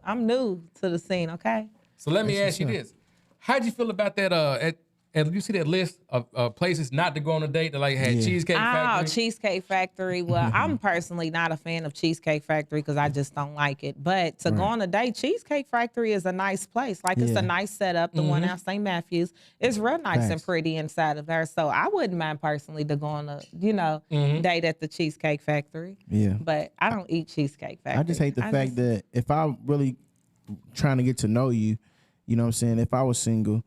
I'm new to the scene. Okay. So let me That's ask you what's this: how'd you feel about that? You see that list of places not to go on a date that like had Yeah. Cheesecake Factory? Cheesecake Factory. Well, I'm personally not a fan of Cheesecake Factory because I just don't like it. But to go Right. on a date, Cheesecake Factory is a nice place. Like it's Yeah. a nice setup. The one out St. Matthews, it's real nice and Facts. pretty inside of there. So I wouldn't mind personally to go on a date at the Cheesecake Factory. Yeah. But I don't eat Cheesecake Factory. I just hate the fact that if I'm really trying to get to know you, you know what I'm saying? If I was single,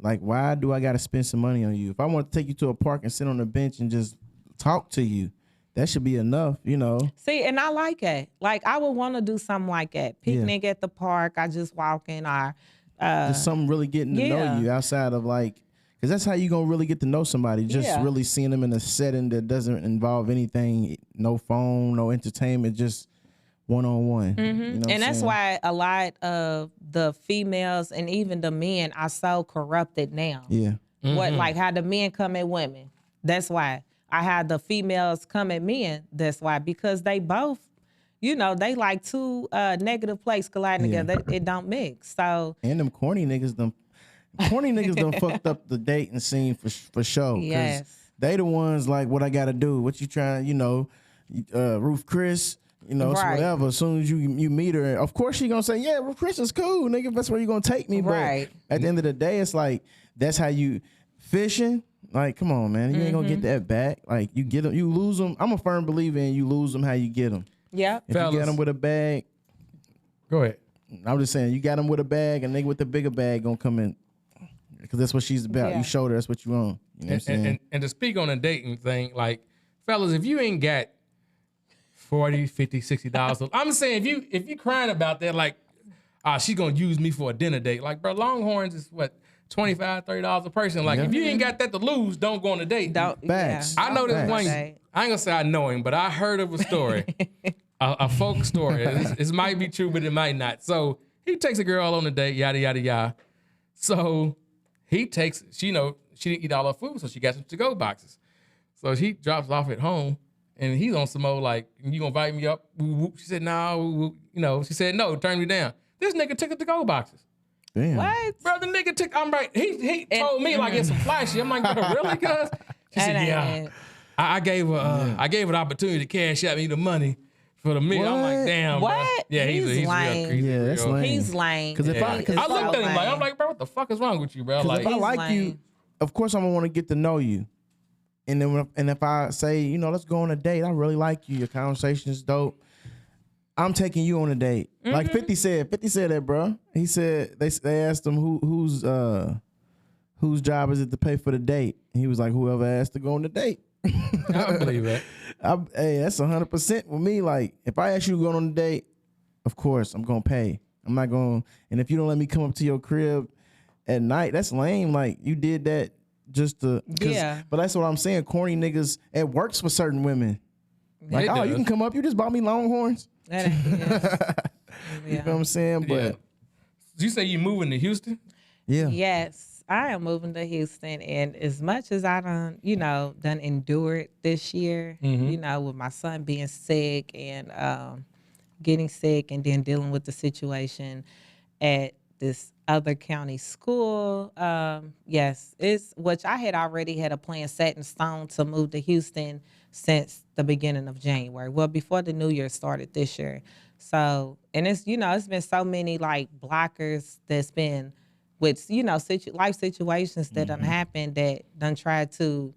like, why do I got to spend some money on you? If I want to take you to a park and sit on a bench and just talk to you, that should be enough, you know? See, and I like it. Like, I would want to do something like that. Picnic at the park. I just walk in or Just something really getting to know yeah. you outside of like, because that's how you going to really get to know somebody. Just Yeah. really seeing them in a setting that doesn't involve anything, no phone, no entertainment, just one-on-one. You know what I'm And that's saying? why a lot of the females and even the men are so corrupted now. Yeah. What like how the men come at women. That's why. I had the females come at men. That's why. Because they both, they like two negative plates colliding Yeah. together. It don't mix. So And them corny niggas done fucked up the dating scene for sure. 'Cause Yes. they the ones like, what I gotta do? What you trying, Ruth Chris, it's Right. whatever. As soon as you meet her, of course she gonna say, yeah, Ruth Chris is cool, nigga. That's where you gonna take me. Right. But at the end of the day, it's like, that's how you fishing. Like, come on, man. You ain't gonna get that back. Like, you get them, you lose them. I'm a firm believer in you lose them how you get them. yeah. If you Fellas. get them with a bag, Go ahead. I'm just saying, you got them with a bag, and nigga with the bigger bag gonna come in. Because that's what she's about. Yeah. You showed her that's what you want. You know what I'm saying? And to speak on the dating thing, like, fellas, if you ain't got $40, $50, $60, I'm saying if you crying about that, like, she's gonna use me for a dinner date. Like, bro, Longhorns is what, $25, $30 a person. Like, Yeah. if you ain't got that to lose, don't go on a date. Don't Facts. I know this don't one. say. I ain't gonna say I know him, but I heard of a story, a folk story. It might be true, but it might not. So he takes a girl on a date, yada yada yada. So he takes, she didn't eat all her food, so she got some to-go boxes. So she drops off at home, and he's on some more like, you gonna invite me up? Woo, woo. She said, no, she said, no, turn me down. This nigga took the to-go boxes. Damn. What? Bro, the nigga took, I'm right, he told me like it's some flashy. I'm like, bro, really, cuz? She said, That yeah. ain't it. I gave her an opportunity to cash out me the money for the meal. I'm like, What? damn, bro. What? Yeah, he's He's real. lame. He's Yeah, that's real. lame. He's lame. 'Cause if I- 'cause I looked at him like, lame. I'm like, bro, what the fuck is wrong with you, bro? Because Like, if I He's like you, lame. of course I'm gonna want to get to know you. And then if I say, let's go on a date, I really like you. Your conversation is dope. I'm taking you on a date. Like 50 said that, bro. He said they asked him whose job is it to pay for the date. And he was like, whoever asked to go on the date. I believe that. Hey, that's 100% with me. Like, if I ask you to go on a date, of course I'm gonna pay. I'm not gonna. And if you don't let me come up to your crib at night, that's lame. Like, you did that just to. Yeah. But that's what I'm saying. Corny niggas. It works for certain women. Like, It oh, does. you can come up. You just bought me Longhorns. That ain't, You know what I'm saying? Yeah. But You say you moving to Houston? yeah. Yes, I am moving to Houston, and as much as I done endured this year, with my son being sick and getting sick, and then dealing with the situation at this other county school. Yes, it's which I had already had a plan set in stone to move to Houston since the beginning of January. Well, before the new year started this year. So, and it's it's been so many like blockers that's been with life situations that done happened that done tried to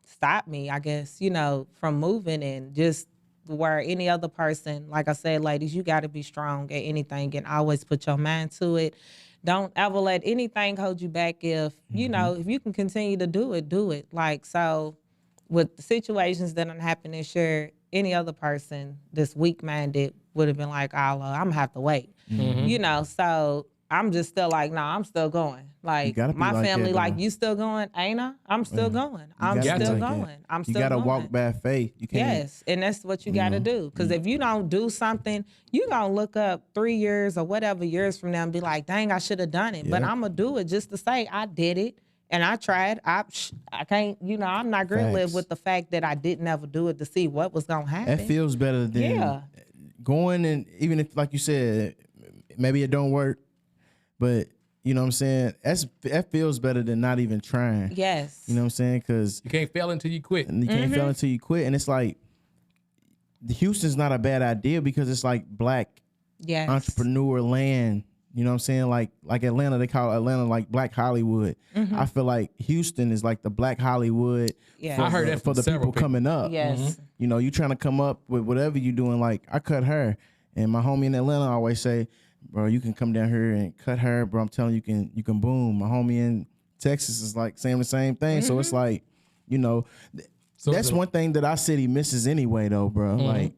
stop me, I guess, from moving, and just where any other person, like I said, ladies, you got to be strong at anything and always put your mind to it. Don't ever let anything hold you back. If if you can continue to do it. Like, so with the situations that done happened this year, any other person that's weak-minded would have been like, oh, I'm gonna have to wait. So I'm just still like, nah, I'm still going. Like gotta be my like that, family, like though. you still going? Ain't I? I'm still going. I'm gotta be still like that. going. I'm You still gotta going. walk by faith. You can't. Yes, and that's what you got to do. Because if you don't do something, you gonna look up 3 years or whatever years from now and be like, "Dang, I should have done it." But Yep. I'm gonna do it just to say I did it and I tried. I can't. I'm not gonna live Facts. with the fact that I didn't ever do it to see what was gonna happen. That feels better than Yeah. going, and even if, like you said, maybe it don't work, but you know what I'm saying? That feels better than not even trying. Yes. You know what I'm saying? Because You can't fail until you quit. you can't fail until you quit. And it's like, Houston's not a bad idea because it's like black Yes. entrepreneur land. You know what I'm saying? Like Atlanta, they call Atlanta like Black Hollywood. I feel like Houston is like the Black Hollywood Yeah. for, I heard that for from the several people coming up. Yes. You know, you trying to come up with whatever you doing. Like I cut her, and my homie in Atlanta always say, "Bro, you can come down here and cut her, bro. I'm telling you, you can boom." My homie in Texas is like saying the same thing. So it's like, you know, So that's one thing that our city misses anyway, though, bro. Like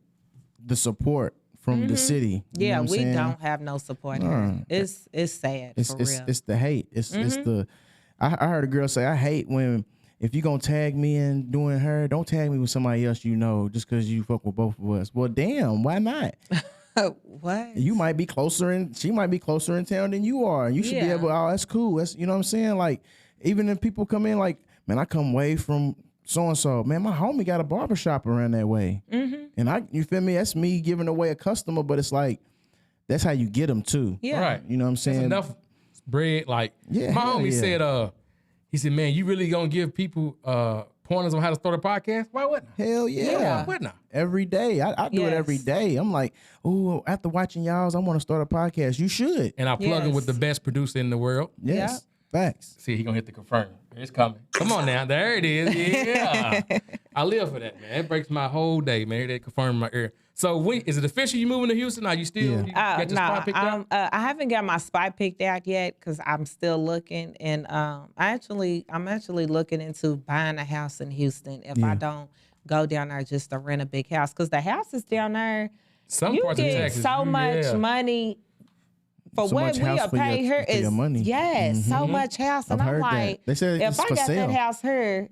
the support from the city. You Yeah, know what I'm we saying? don't have no support here. It's sad for real. It's the hate. It's the. I heard a girl say, "I hate when if you gonna tag me in doing her, don't tag me with somebody else you know just because you fuck with both of us." Well, damn, why not? What? You might be closer in. She might be closer in town than you are. You should be Yeah. able. Oh, that's cool. That's you know what I'm saying. Like even if people come in, like man, I come way from so and so. Man, my homie got a barbershop around that way, and you feel me? That's me giving away a customer, but it's like that's how you get them too. Yeah. Right. You know what I'm saying? That's enough bread. Like Yeah, my hell homie yeah. said, he said, man, you really gonna give people pointers on how to start a podcast? Why wouldn't I? Hell yeah. Yeah. Why wouldn't I? Every day. I do it every Yes. day. I'm like, oh, after watching y'all's, I want to start a podcast. You should. And I plug him with the Yes. best producer in the world. Yes. Facts. See, he gonna hit the confirm. It's coming. Come on now. There it is. Yeah. I live for that, man. It breaks my whole day, man. They confirm in my ear. So when is it official you moving to Houston? Are you still Yeah. you got your spot picked out? I haven't got my spot picked out yet because I'm still looking, and I'm actually looking into buying a house in Houston if I don't go down there just to rent a big house because the houses down there, Some you parts of get Texas. so much yeah. money for So what much we house are for your- paying here for your is money. yes, so much house, and I've I'm heard that. like, They said if it's I for got sale. that house here,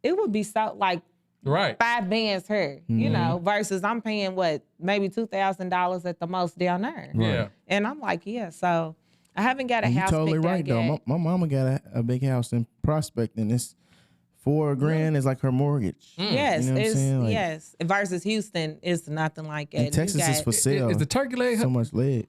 it would be so like Right. 5 bands here, you know, versus I'm paying what maybe $2,000 at the most down there. Yeah. And I'm like, yeah, so I haven't got a And you house totally picked right out though. yet. My mama got a big house in Prospect, and it's $4,000 is like her mortgage. Yes, You know what I'm it's saying? Like, yes. Versus Houston, it's nothing like And it. Texas is for sale. Is the turkey leg? so much land.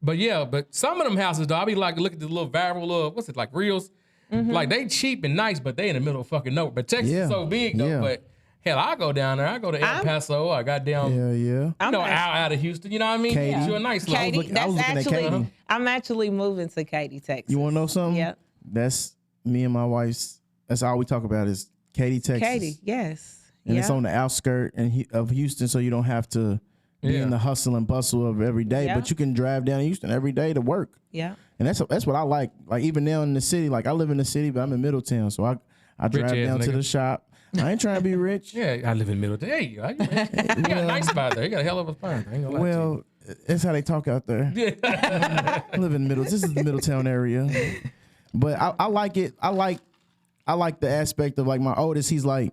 But some of them houses though, I be like, look at the little viral, what's it like reels? Like they cheap and nice, but they in the middle of fucking nowhere. But Texas Yeah. is so big though. Yeah. But hell, I go down there. I go to El Paso. I got down, Yeah, yeah. you know, I'm out of Houston. You know what I mean? Katy. Get you a nice little. Katy, I was that's looking at actually Katy. I'm actually moving to Katy, Texas. You want to know something? Yep. That's me and my wife's. That's all we talk about is Katy, Texas. Katy, yes. And it's Yep. on the outskirt of Houston, so you don't have to be Yeah. in the hustle and bustle of every day. Yeah. But you can drive down to Houston every day to work. Yeah. And that's what I like. Like even now in the city, like I live in the city, but I'm in Middletown, so I drive Rich ass down to nigga. the shop. I ain't trying to be rich. Yeah, I live in the middle. There you go. You got a nice spot there. You got a hell of a spot. I ain't gonna lie Well, that's how they talk out there. to you. I live in This is the Middletown area, but I like it. I like the aspect of like my oldest. He's like,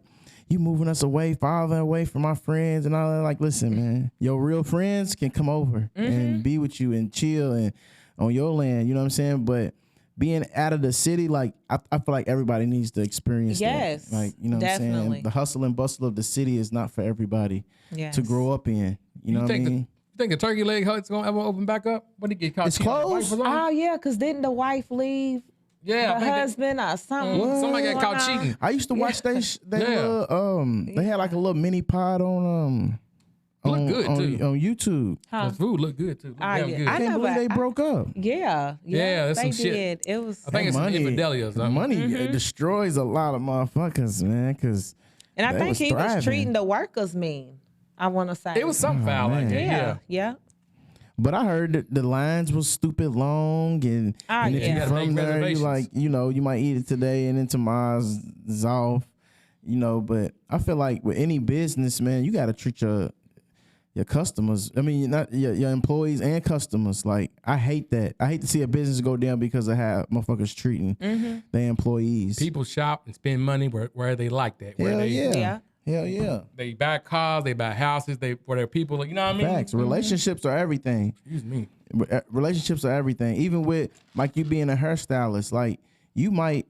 you moving us farther away from my friends and all that. Like, listen, man, your real friends can come over and be with you and chill and on your land. You know what I'm saying? But being out of the city, like I feel like everybody needs to experience Yes, that. Like, you know what I'm definitely. saying? The hustle and bustle of the city is not for everybody Yes. to grow up in. You know what I think mean? you think the turkey leg hut's gonna ever open back up? When did he get caught? It's cheating on the wife closed. or something? Oh yeah, because didn't the wife leave Yeah, I the think that- husband or something? somebody got caught going on? cheating. I used to watch they Yeah. little, they had like a little mini pod on Look good, too. on YouTube. Huh. The food looked good too. Looked Oh, damn yeah. good. I I can't know, believe but they broke up. Yeah, Yeah, that's they some shit. did. It was, I think it's some infidelity or something. Money Mm-hmm. destroys a lot of motherfuckers, man. Because and I they think was he was thriving. treating the workers mean. I want to say It was some foul like man. that. Yeah, Yeah. yeah. But I heard that the lines was stupid long, and, Ah, and if yeah. you You gotta from make there, you reservations. like, you might eat it today and then tomorrow's is off, But I feel like with any business, man, you got to treat your your customers. I mean, not your employees and customers. Like, I hate that. I hate to see a business go down because of how motherfuckers treating their employees. People shop and spend money where they like that. Where Hell they, yeah. Hell yeah. They buy cars, they buy houses, where their people, you know what I mean? Facts. Relationships are everything. Excuse me. Relationships are everything. Even with like you being a hairstylist, like you might,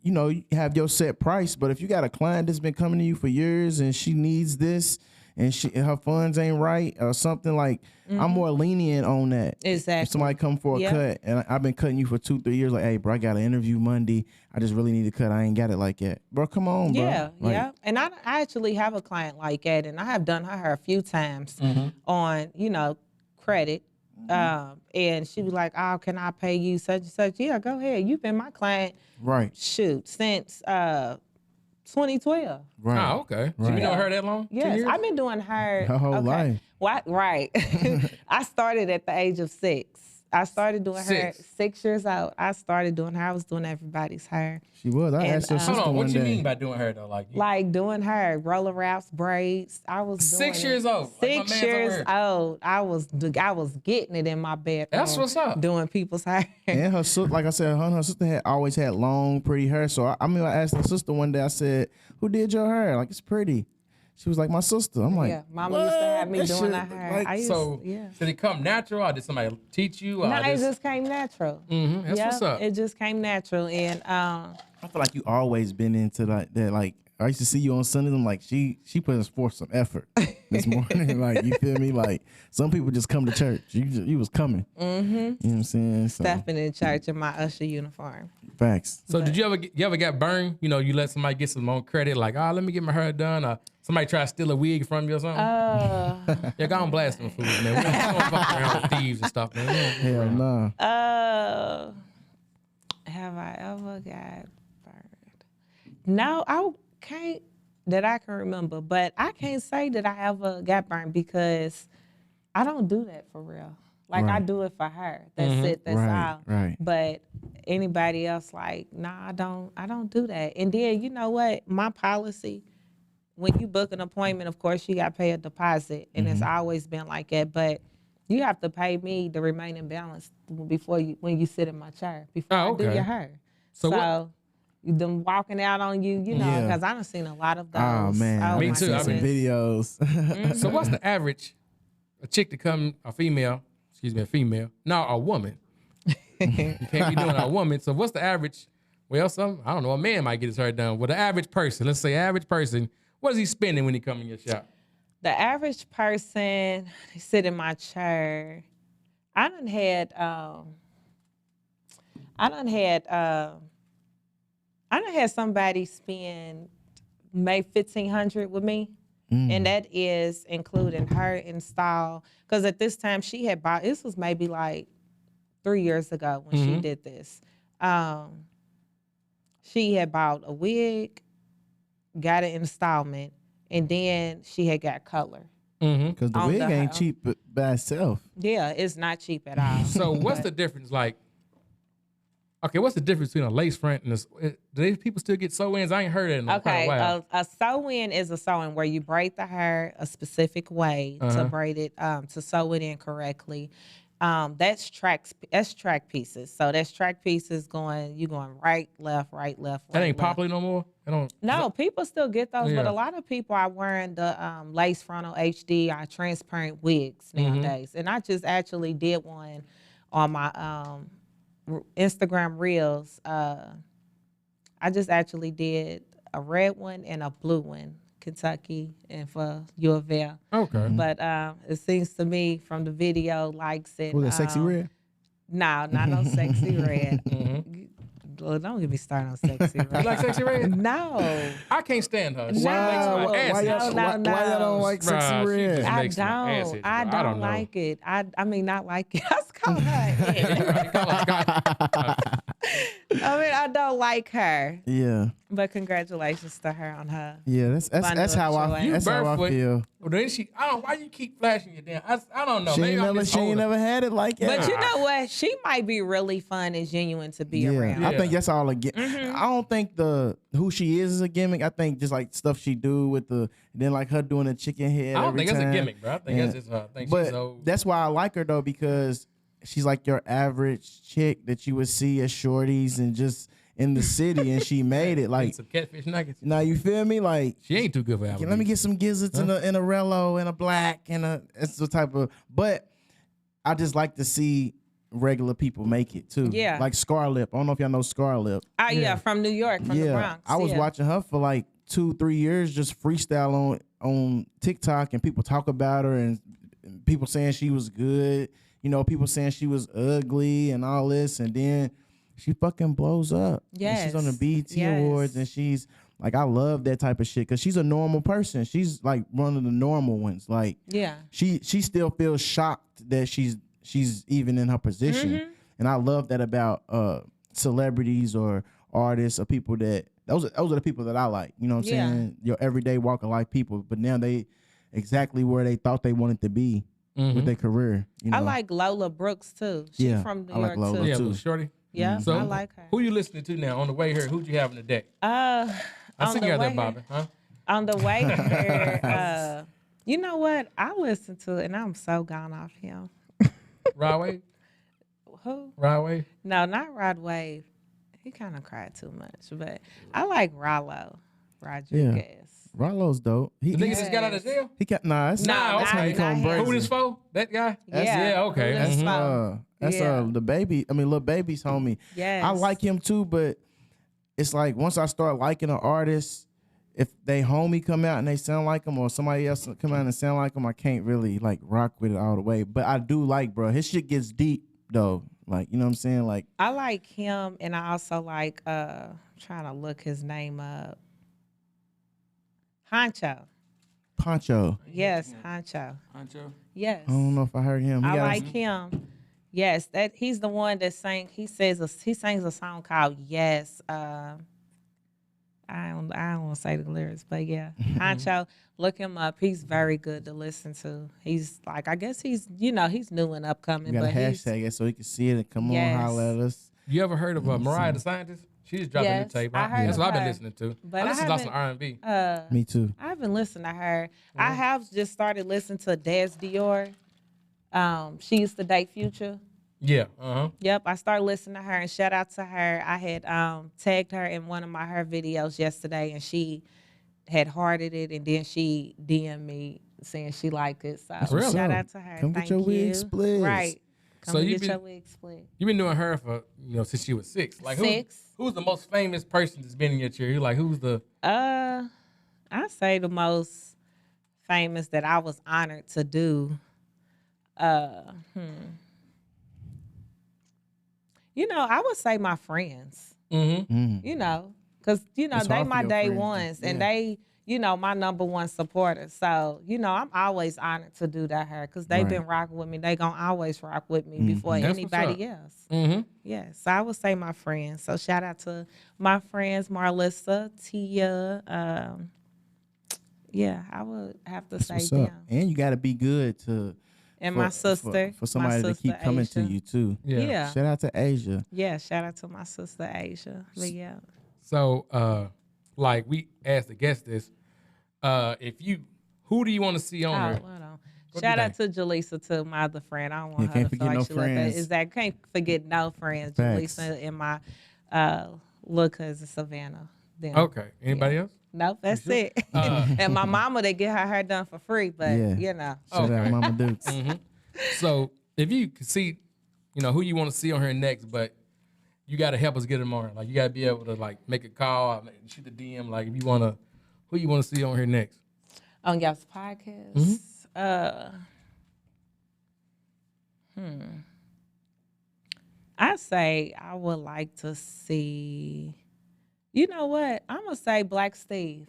you have your set price, but if you got a client that's been coming to you for years and she needs this and her funds ain't right or something, like I'm more lenient on that. Exactly. If somebody come for a cut and I've been cutting you for 2-3 years, like, hey bro, I got an interview Monday. I just really need to cut. I ain't got it like that. Bro, come on, bro. Yeah, Like, yeah. And I actually have a client like that, and I have done her hair a few times on, credit. And she was like, oh, can I pay you such and such? Yeah, go ahead. You've been my client. Right. Shoot, since 2012. Right. Oh, okay. So you been doing her that long? 10 Yes, years? I've been doing her whole life. What? Right. I started at the age of 6. I started doing her 6 years old. I started doing her. I was doing everybody's hair. She was. I asked her sister Hold on, one what you day. mean by doing her though? Like doing her roller wraps, braids. I was doing 6 years old. Like my 6 man's years over here. old. I was getting it in my bedroom. That's what's up. Doing people's hair. And her sister, like I said, her and her sister had always had long, pretty hair. So I asked her sister one day. I said, "Who did your hair? Like, it's pretty." She was like, "My sister." I'm like, Yeah, Mama used to have me That doing shit, her hair. like, I used, Did it come natural or did somebody teach you? Or No, it just came natural. That's what's up. It just came natural, and I feel like you always been into that. Like, I used to see you on Sundays. I'm like, she put forth some effort this morning. Like, you feel me? Like, some people just come to church. You was coming. You know what I'm saying? So, stepping in church in my usher uniform. facts. So did you ever get burned? You let somebody get some more credit, like, oh, let me get my hair done, or somebody try to steal a wig from you or something? Yeah, go on blast them fools, man. We don't fuck around with thieves and stuff, man. Hell no. Have I ever got burned? No, I can't that I can remember, but I can't say that I ever got burned because I don't do that for real. Like, I do it for her. That's it. That's all. Right. But anybody else, like, nah, I don't do that. And then, you know what? My policy, when you book an appointment, of course, you got to pay a deposit. And it's always been like that. But you have to pay me the remaining balance when you sit in my chair, before I do your hair. So them walking out on you, Yeah. because I done seen a lot of those. Oh man, Me my too. I've seen some goodness. videos. So what's the average? A chick to come, a female, no, a woman. You can't be doing a woman. So what's the average? Well, I don't know, a man might get his hair done. Well, the average person, let's say average person, what is he spending when he come in your shop? The average person sit in my chair. I done had somebody spend maybe $1,500 with me. And that is including her install. Because at this time she had bought, this was maybe like 3 years ago when she did this. She had bought a wig, got an installment, and then she had got color. Because the On wig the- ain't cheap by itself. Yeah, it's not cheap at all. So what's the difference? Like, okay, what's the difference between a lace front and do these people still get sew-ins? I ain't heard it in quite Okay, a while. a sew-in is a sew-in where you braid the hair a specific way to braid it, to sew it in correctly. That's track pieces. So that's track pieces going right, left, right, left. That ain't left. popular no more? No, people still get those, but Yeah. a lot of people are wearing the lace frontal HD or transparent wigs nowadays. And I just actually did one on my Instagram Reels. I just actually did a red one and a blue one, Kentucky and for U of L. Okay. But it seems to me from the video likes it. Was that sexy red? No, not no sexy red. Well, don't get me started on sexy red. You like sexy red? No. I can't stand her. She makes No. my ass Why itch. y'all No. don't like sexy Bruh, she red? just I makes my ass don't. itch, I bro. I don't don't know. like it. I mean, not like it. I was calling her. I mean, I don't like her. Yeah. But congratulations to her on her. Yeah, that's Bundle how of I joy. that's how I Barefoot. feel. Well, then I don't. Why you keep flashing your damn? I don't know. She Maybe ain't I'm never just she ain't older. never had it like that. But you know what? She might be really fun and genuine to be around. I think Yeah. that's all a gimmick. I don't think the who she is a gimmick. I think just like stuff she do with then like her doing a chicken head. I don't every think it's a time. gimmick, bro. I think And- that's just her. I think But she's old. that's why I like her though, because she's like your average chick that you would see at Shorty's and just in the city, and she made it. Like, some catfish nuggets. now you feel me? Like, She ain't too good for let me get some gizzards in a Rello and a black and it's the type of. But I just like to see regular people make it too. Yeah. Like Scarlip. I don't know if y'all know Scarlip. Oh yeah, from New York, from the Bronx. I was yeah. watching her for like 2-3 years, just freestyle on TikTok, and people talk about her and people saying she was good. You know, people saying she was ugly and all this, and then she fucking blows up. And she's on the BET Awards, and she's like, I love that type of shit because she's a normal person. She's like one of the normal ones. Like, Yeah. she still feels shocked that she's even in her position, and I love that about celebrities or artists or people that those are the people that I like. You know what I'm saying? Your everyday walk of life people, but now they exactly where they thought they wanted to be with their career. You know? I like Lola Brooks too. She's from New I like York Lola too. Yeah, too. little shorty. Yeah, So I like her. Who you listening to now on the way here? Who'd you have in the deck? I On see the you out there, way Bobby. Huh? On the way here, you know what? I listen to it, and I'm so gone off him. Rod Wave? Who? Rod Wave? No, not Rod Wave. He kind of cried too much, but I like Rollo Rodriguez. Rollo's dope. The nigga just got out of jail? He got that's Nah, that's not- Honeycomb not him. Who Brazy. this for? That guy? Yeah, okay. who this for? That's Yeah. the baby. I mean, Lil Baby's homie. Yes. I like him too, but it's like once I start liking an artist, if they homie come out and they sound like him, or somebody else come out and sound like him, I can't really like rock with it all the way. But I do like, bro, his shit gets deep though. Like, you know what I'm saying? Like, I like him, and I also like trying to look his name up. Honcho. Poncho. Yes, Honcho. Honcho? Yes. I don't know if I heard him. He I got like him. Yes, that he's the one that sang. He sings a song called Yes. I don't want to say the lyrics, but yeah, Honcho. Look him up. He's very good to listen to. He's like, I guess he's he's new and upcoming. We got a but he's, hashtag it so he can see it and come Yes. on, holler at us. You ever heard of Mariah the Scientist? She just dropped a new Yes, tape. I heard That's of what I've been her. listening to. But I I listen to lots of haven't- R&B. Me too. I haven't listened to her. I have just started listening to Des Dior. She used to date Future. Yeah. Uh-huh. Yep, I started listening to her, and shout out to her. I had tagged her in one of her videos yesterday, and she had hearted it, and then she DM'd me saying she liked it. So Really? shout out to her. Come get Thank your you. wig split. Right. Come So and you get been- your wig split. You've been doing her for, since she was 6. Like, 6. Who's the most famous person that's been in your chair? Who's the... I say the most famous that I was honored to do. I would say my friends. Mm-hmm. Because It's they hard for my your day friends to- ones, and yeah. they, my number one supporter. So, I'm always honored to do that her because they've Right. been rocking with me. They gonna always rock with me before That's what's anybody up. else. Mm-hmm. Yeah, so I would say my friends. So shout out to my friends, Marlissa, Tia. I would have to say What's them. up? And you got to be good to And my sister. for somebody my to keep sister, coming to Asia. you too. Yeah. Shout out to Asia. Yeah, shout out to my sister Asia. But yeah. So, we asked the guest this. Who do you want to see on Oh, her? hold on. What Shout do you out to Jaleesa, to my other friend. I don't want Yeah, her can't to feel forget like no she left friends. that. Exactly. Can't forget no friends. Facts. Jaleesa and my little cousin Savannah. Them. Okay. Anybody else? Nope, that's it. And my mama, they get her hair done for free, but Yeah. Shout Okay. out Mama Dukes. So, if you could see, who you want to see on her next, but you got to help us get them on. Like, you got to be able to, make a call, shoot a DM. Like, if you want to, who you want to see on here next? On y'all's podcast. I say I would like to see. You know what? I'm gonna say Black Steve.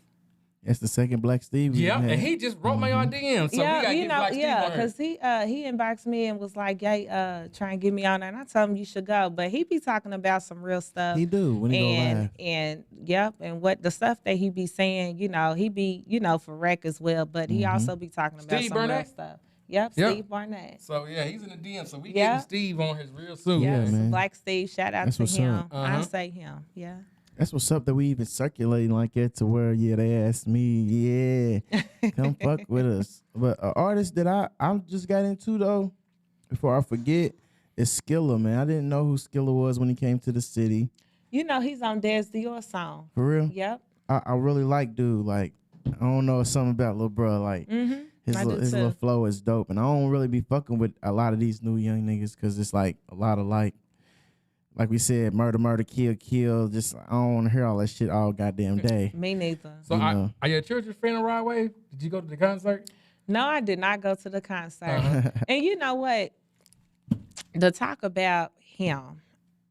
That's the second Black Steve. we Yeah, had. and he just wrote my on DM. So we yeah, gotta you get know, Black Steve yeah, on here. because he inboxed me and was like, "Hey, try and get me on there." And I told him you should go, but he be talking about some real stuff. He do when he go live. And yep, and what the stuff that he be saying, you know, he be for rec as well, but he also be talking about Steve some real Barnett? stuff. Yep, Yep. Steve Barnett. So yeah, he's in the DM. So we Yeah. getting Steve on his real soon. Yeah, Yeah, man. Black Steve. Shout out That's to what's him. up. I say him. Yeah. That's what's up that we even circulating like that to where they asked me, come fuck with us. But an artist that I just got into though, before I forget, is Skilla, man. I didn't know who Skilla was when he came to the city. You know he's on Des Dior song. For real? Yep. I really like dude. Like I don't know, something about little bro. Like his I do little too. flow is dope, and I don't really be fucking with a lot of these new young niggas because it's like a lot of like we said, murder, kill. Just I don't want to hear all that shit all goddamn day. Me neither. So are your children fan of Rod Wave? Did you go to the concert? No, I did not go to the concert. And you know what? To talk about him,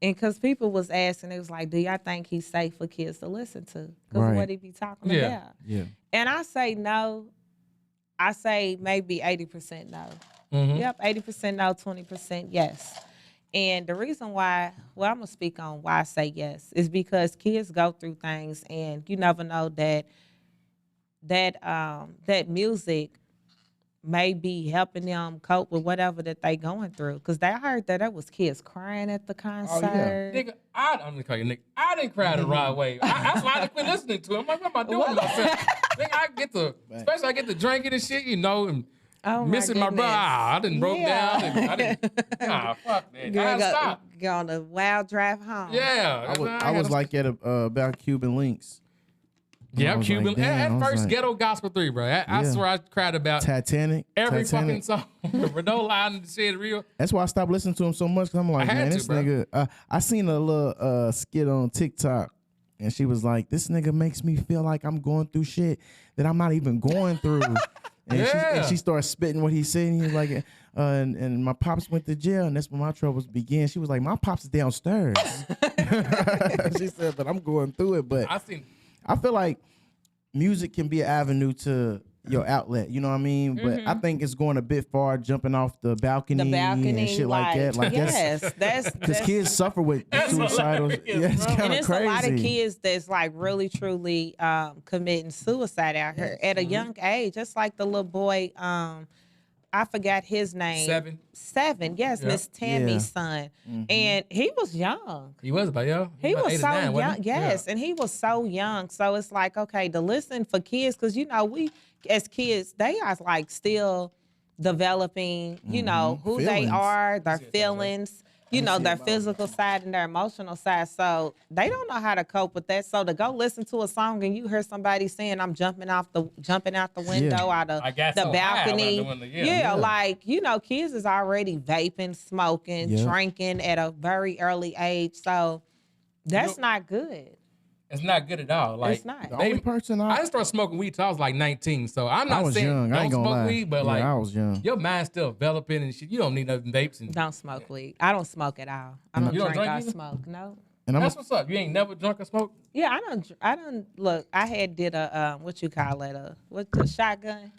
and because people was asking, it was like, do y'all think he's safe for kids to listen to? Because Right. what he be talking Yeah. about. Yeah. And I say no. I say maybe 80% no. Yep, 80% no, 20% yes. And the reason why, well, I'm going to speak on why I say yes, is because kids go through things and you never know that music may be helping them cope with whatever that they going through. Because I heard that there was kids crying at the concert. Nigga, I'm gonna call you Nick. I didn't cry the Rod Wave. That's why I quit listening to him. I'm like, what am I doing to myself? Nigga, especially I get to drinking and shit, and missing my brother. I didn't broke down. And I didn't. Nah, fuck that. I had to stop. Go on a wild drive home. Yeah, I was like at about Cuban Links. Yeah, I was Cuban. like, damn, I at was first, like- Ghetto Gospel 3, bro. I swear I cried about Titanic. every Titanic. fucking song. No line to say it real. That's why I stopped listening to him so much. Cause I'm like, I had man, to, this bro. nigga. I seen a little skit on TikTok, and she was like, "This nigga makes me feel like I'm going through shit that I'm not even going through." And she started spitting what he said. And he was like, and my pops went to jail, and that's when my troubles began. She was like, "My pops is downstairs." She said, "But I'm going through it." But I feel like music can be an avenue to your outlet, you know what I mean? But I think it's going a bit far, jumping off the balcony and shit like that. Like that's because kids suffer with suicidal. Yeah, it's kind and of it's crazy. a lot of kids that's like really truly committing suicide out here at a young age. Just like the little boy, I forgot his name. Seven. Yes, Yeah. Miss Tammy's son, and he was young. He was about, yo. He about was 8 or so 9, young, wasn't he? yes, and he was so young. So it's like, okay, to listen for kids, because we as kids, they are like still developing, who they Feelings. are, their feelings, their physical side and their emotional side. So they don't know how to cope with that. So to go listen to a song and you hear somebody saying, "I'm jumping out the window, out of I got the so high out balcony," the window, yeah. like kids is already vaping, smoking, Yep. drinking at a very early age. So that's not good. It's not good at all. Like, It's not. The only person I just started smoking weed till I was like 19. So I'm I not was saying young. I don't ain't gonna smoke lie. weed, but Yeah, like I was young. your mind's still developing and shit. You don't need nothing vapes and Don't smoke weed. I don't smoke at all. I don't You don't drink drink or either? smoke. No. And I'm that's what's up. You ain't never drunk or smoked? Yeah, I don't look. I had did a what you call it, the shotgun.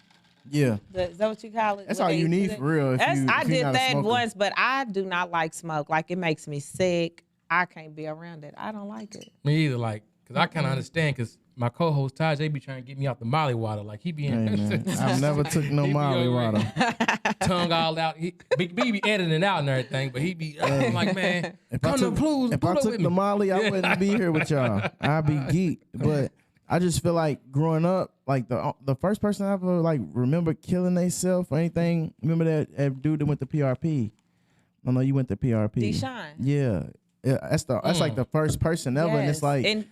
yeah. Is that what you call it? That's What all they you need do? for real. If I you're did not a that smoker. once, but I do not like smoke. Like it makes me sick. I can't be around it. I don't like it. Me either. Like, cause I kind of understand. Cause my co-host Taj, they be trying to get me out the Molly water. Like he be in. Hey, man, I've never took no He be Molly over water. tongue all out. He be editing it out and everything, but he be like, man, If I come to took, Blues, if put I up took with the me. Molly, I wouldn't be here with y'all. I'd be geeked. But I just feel like growing up, like the first person I ever like remember killing themselves or anything. Remember that dude that went to PRP? I know you went to PRP. Deshaun. Yeah. That's like the first person ever, and it's Yes. like And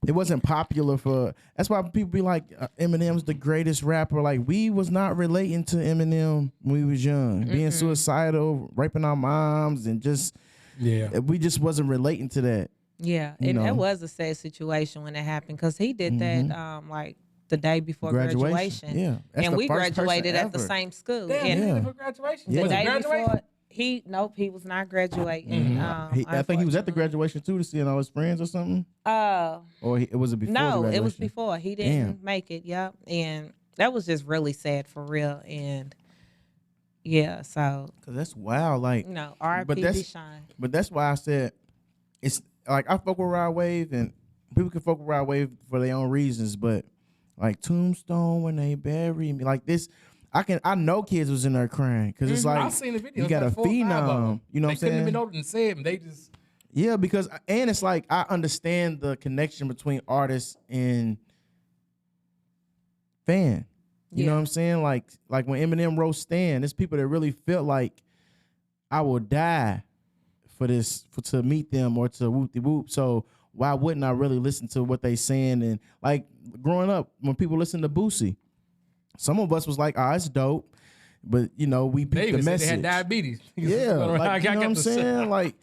it wasn't popular for. That's why people be like, Eminem's the greatest rapper. Like we was not relating to Eminem when we was young, being suicidal, raping our moms, and just we just wasn't relating to that. yeah, You and know. it was a sad situation when it happened because he did that like the day before graduation. Yeah, that's and the we first person graduated at the ever. same school. Damn, and he Yeah. went for graduation. Yeah. the Was it day graduation? before, Nope, he was not graduating. I think he was at the graduation too to see all his friends or something. Was it before? No, the it was graduation? before. He didn't make it. Yep, and that was just really sad for real. And yeah, so Cause that's wild. Like, R.I.P. Deshaun. But that's why I said it's like I fuck with Rod Wave, and people can fuck with Rod Wave for their own reasons. But like Tombstone, when they bury me, like this, I know kids was in there crying because it's like I seen the video. You got like a phenom. You know what I'm saying? They couldn't even know what to say, and they just because it's like I understand the connection between artists and fan. You know what I'm saying? Like when Eminem wrote Stan, there's people that really felt like I will die for this, to meet them or to whoop de whoop. So why wouldn't I really listen to what they saying? And like growing up, when people listen to Boosie, some of us was like, it's dope. But we peeped the message. They had diabetes. Yeah, like, you know what I'm saying? Like,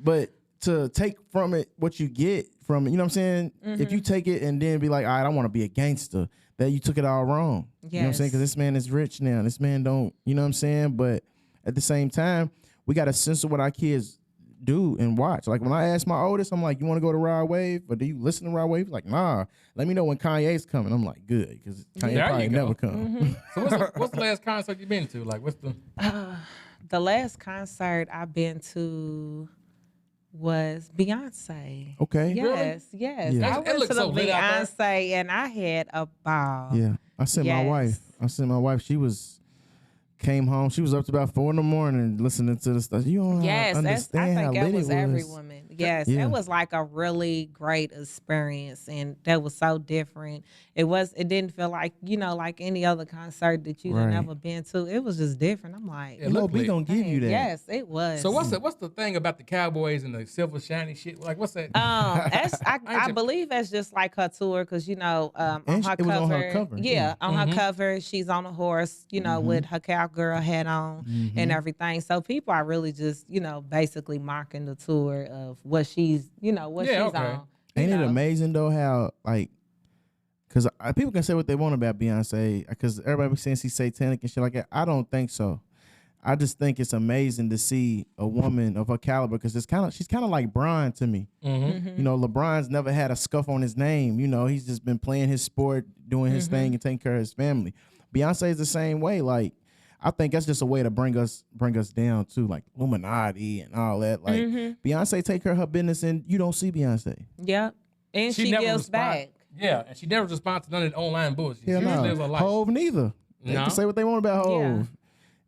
but to take from it what you get from it, you know what I'm saying? If you take it and then be like, all right, I want to be a gangster, that you took it all wrong. Yes. You know what I'm saying? Because this man is rich now. This man don't, you know what I'm saying? But at the same time, we got to censor what our kids do and watch. Like when I ask my oldest, I'm like, you want to go to Rod Wave? Or do you listen to Rod Wave? He's like, nah. Let me know when Kanye's coming. I'm like, good, because Kanye probably never come. So what's the last concert you been to? Like, what's the last concert I've been to was Beyonce. Okay. Yes. Yeah. I went to the Beyonce and I had a ball. Yeah. I sent my wife. She came home. She was up to about 4 a.m. listening to the stuff. You don't understand how lit it was. I think that was every woman. Yes, it was like a really great experience, and that was so different. It didn't feel like like any other concert that you'd never been to. It was just different. I'm like, we gonna give you that. Yes, it was. So what's the thing about the Cowboys and the silver shiny shit? Like, what's that? I believe that's just like her tour, because on her cover. Yeah, on her cover, she's on a horse, with her cowgirl hat on and everything. So people are really just basically marking the tour of what she's on. Ain't it amazing though how because people can say what they want about Beyonce, because everybody be saying she's satanic and shit like that. I don't think so. I just think it's amazing to see a woman of her caliber, because she's kind of like Bron to me. LeBron's never had a scuff on his name. He's just been playing his sport, doing his thing, and taking care of his family. Beyonce is the same way. Like, I think that's just a way to bring us down too, like Illuminati and all that. Like Beyonce take care of her business, and you don't see Beyonce. Yeah, and she gives back. Yeah, and she never responds to none of the online bullshit. Yeah, she lives her life. Hove neither. They can say what they want about Hove.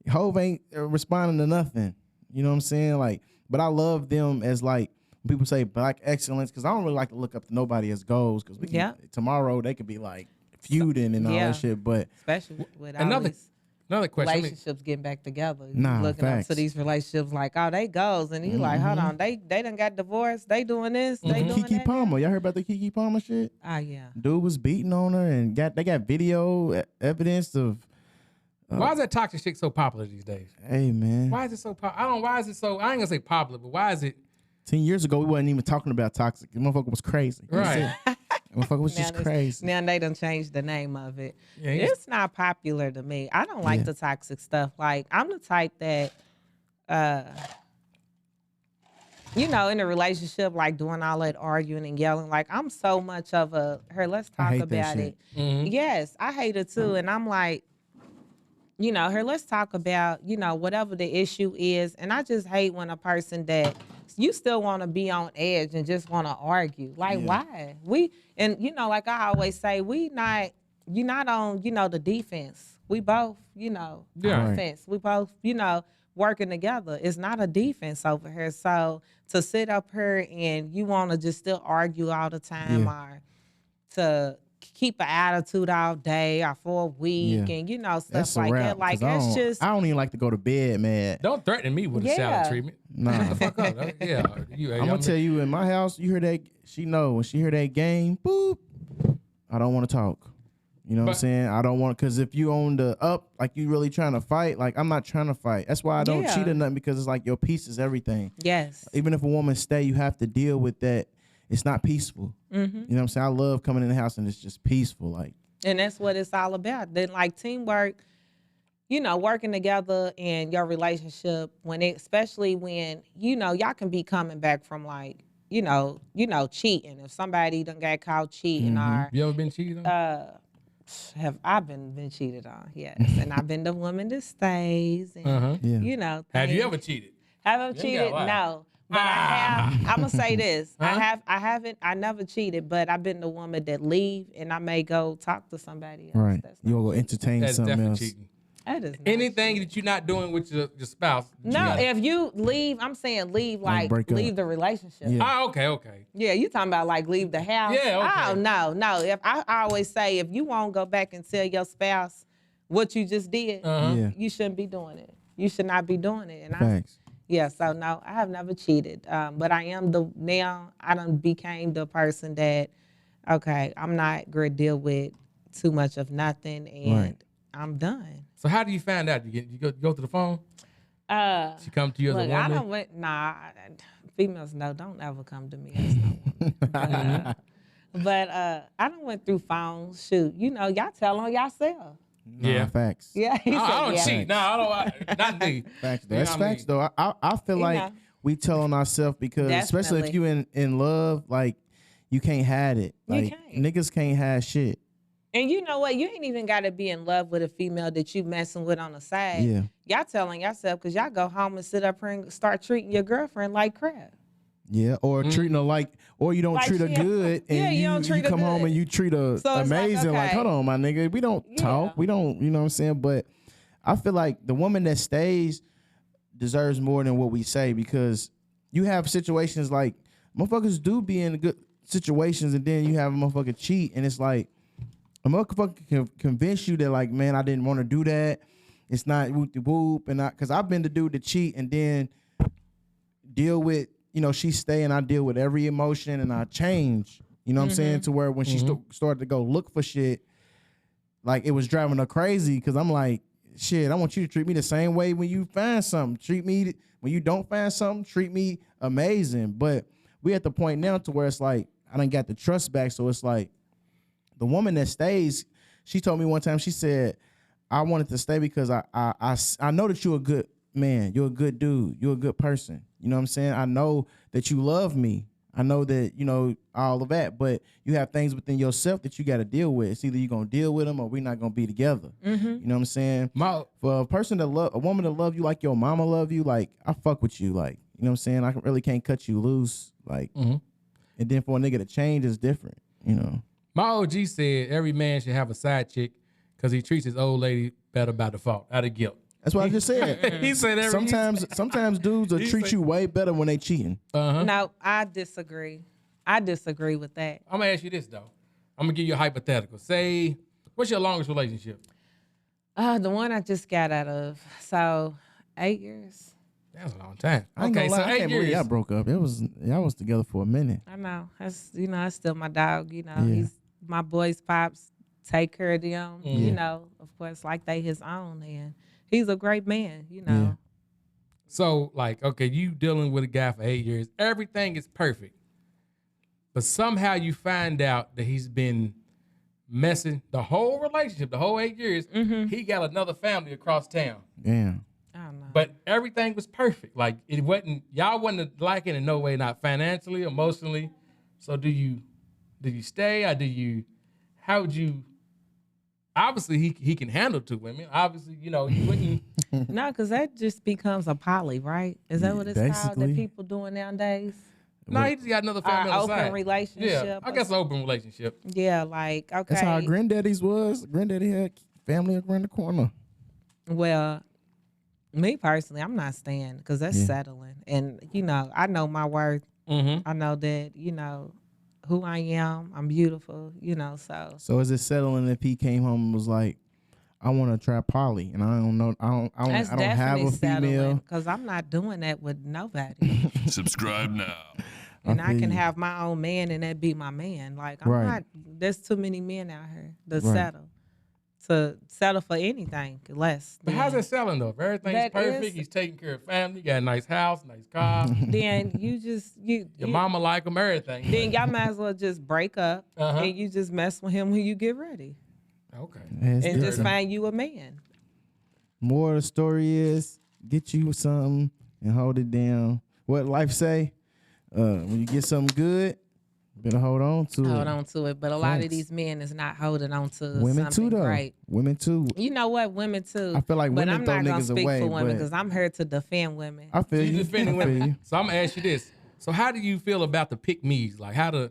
Yeah. Hove ain't responding to nothing. You know what I'm saying? Like, but I love them as like people say black excellence, because I don't really like to look up to nobody as goals, because tomorrow they could be like feuding and all that shit. But especially with another question. Relationships getting back together. Looking up to these relationships like, they goes, and you like, hold on, they done got divorced. They doing this. They doing Keke that. Palmer. Y'all heard about the Keke Palmer shit? Yeah. Dude was beating on her, and they got video evidence of. Why is that toxic shit so popular these days? Hey man, why is it so popular? Why is it so? I ain't gonna say popular, but why is it? 10 years ago, we wasn't even talking about toxic. The motherfucker was crazy. Right. Motherfucker was just crazy. Now they done changed the name of it. Yeah, it's not popular to me. I don't like the toxic stuff. Like, I'm the type that, in a relationship, like doing all that arguing and yelling, like I'm so much of let's talk about it. Yes, I hate it too. And I'm like, let's talk about, whatever the issue is. And I just hate when a person that you still want to be on edge and just want to argue. Like, why? Like I always say, you're not on, the defense. We both, defense. We both, working together. It's not a defense over here. So to sit up here and you want to just still argue all the time or to keep an attitude all day or for a week and stuff that's like wrap, that. Like, it's just, I don't even like to go to bed mad. Don't threaten me with a salad treatment. Nah. Shut the fuck up. I'm gonna tell you, in my house, you hear that, she know when she hear that game, boop, I don't want to talk. You know what I'm saying? I don't want, because if you on the up, like you really trying to fight, like I'm not trying to fight. That's why I don't cheat or nothing, because it's like your peace is everything. Yes. Even if a woman stay, you have to deal with that. It's not peaceful. You know what I'm saying? I love coming in the house and it's just peaceful. Like, and that's what it's all about. Then like teamwork, working together in your relationship especially when, y'all can be coming back from like, cheating. If somebody done got caught cheating or You ever been cheated on? have I been cheated on? Yes. And I've been the woman that stays and, Yeah. Have you things. ever cheated? Have I You ain't cheated? gotta lie. No. But I'm gonna say this. Huh? I never cheated, but I've been the woman that leave and I may go talk to somebody else. Right. That's You'll go cheating. entertain That's something definitely else. cheating. That is not Anything cheating. that you're not doing with your spouse. No, if you leave, I'm saying leave like break leave up. the relationship. Yeah. Okay. Yeah, you talking about like leave the house? Yeah, okay. Oh no. If I always say if you won't go back and tell your spouse what you just did, Yeah. you shouldn't be doing it. You should not be doing it. And Facts. so no, I have never cheated. But I am now I done became the person that, okay, I'm not gonna deal with too much of nothing and Right. I'm done. So how do you find out? You go to the phone? She come to you as a Look, woman? I don't went. Nah, females no, don't ever come to me as no woman. But I done went through phones. Shoot, y'all tell on yourself. Yeah. Facts. Yeah, he said, I don't yeah. cheat. No, I don't. Not me. Facts. You know That's what I facts mean? though. I feel You like know. we tell on ourselves because especially if Definitely. you in love, like you can't hide it. You Like can't. niggas can't hide shit. And you know what? You ain't even got to be in love with a female that you messing with on the side. Yeah. Y'all telling yourself because y'all go home and sit up here and start treating your girlfriend like crap. Yeah. Or treating her like, or you don't Like treat her she- good, and Yeah, you don't treat her come home good. and you treat her So it's like, amazing. Like, okay. hold on, my nigga, we don't talk, we don't, you know what I'm saying? But I feel like the woman that stays deserves more than what we say because you have situations like motherfuckers do be in good situations, and then you have a motherfucker cheat, and it's like a motherfucker can convince you that like, man, I didn't want to do that. It's not whoop de whoop, and because I've been the dude to cheat and then deal with, she stay and I deal with every emotion and I change. You know what I'm saying? To where when she started to go look for shit, like it was driving her crazy because I'm like, shit, I want you to treat me the same way when you find something. Treat me when you don't find something. Treat me amazing. But we at the point now to where it's like I done got the trust back. So it's like the woman that stays. She told me one time. She said, "I wanted to stay because I know that you're a good man. You're a good dude. You're a good person. You know what I'm saying? I know that you love me. I know that, all of that, but you have things within yourself that you got to deal with. It's either you're going to deal with them or we're not going to be together. You know what I'm saying? For a woman to love you like your mama love you, like, I fuck with you. Like, you know what I'm saying? I really can't cut you loose. Like, and then for a nigga to change is different, My OG said every man should have a side chick because he treats his old lady better by default, out of guilt. That's what I just said. He said every Sometimes dudes will treat you way better when they cheating. No, I disagree. I disagree with that. I'm gonna ask you this though. I'm gonna give you a hypothetical. Say, what's your longest relationship? The one I just got out of. So 8 years. That's a long time. I ain't gonna lie, I 8 can't years. believe y'all broke up. Y'all was together for a minute. I know. That's that's still my dog. Yeah. He's my boys' pops. Take care of them. Of course, like they his own, and he's a great man. Yeah. So, like, okay, you dealing with a guy for 8 years. Everything is perfect. But somehow you find out that he's been messing the whole relationship, the whole 8 years. He got another family across town. Damn. I don't know. But everything was perfect. Like, y'all wasn't lacking in no way, not financially, emotionally. So do you stay or how would you, obviously he can handle two women. Obviously, you wouldn't. No, because that just becomes a poly, right? Is that what it's called basically. that people doing nowadays? No, he just got another family on the Open side. relationship. Yeah, I guess an open relationship. Yeah, like, okay. That's how our granddaddies was. Granddaddy had family around the corner. Well, me personally, I'm not staying because that's settling. And, I know my worth. I know that, who I am. I'm beautiful, so. So is it settling if he came home and was like, I want to try poly, and I don't know, I don't That's have definitely a settling female. because I'm not doing that with nobody. Subscribe now. And I feel can you. have my own man and that be my man. Like, I'm Right. not, there's too many men out here to Right. settle for anything less. But how's it selling though? If everything's That perfect, is- he's taking care of family, got a nice house, nice car. Then your Mama like him, everything. then y'all might as well just break up and you just mess with him when you get ready Okay. It's and just different. find you a man. More of the story is get you something and hold it down. What life say? When you get something good, better hold on to it. Hold on to it. But a lot of Facts. these men is not holding on to Women something too, though. great. Women too. You know what? Women too. I feel like but women I'm throw not gonna niggas speak away, for women but- because I'm here to defend women. I feel You you. defending I feel women. you. So I'm gonna ask you this. So how do you feel about the pick me's? Like how do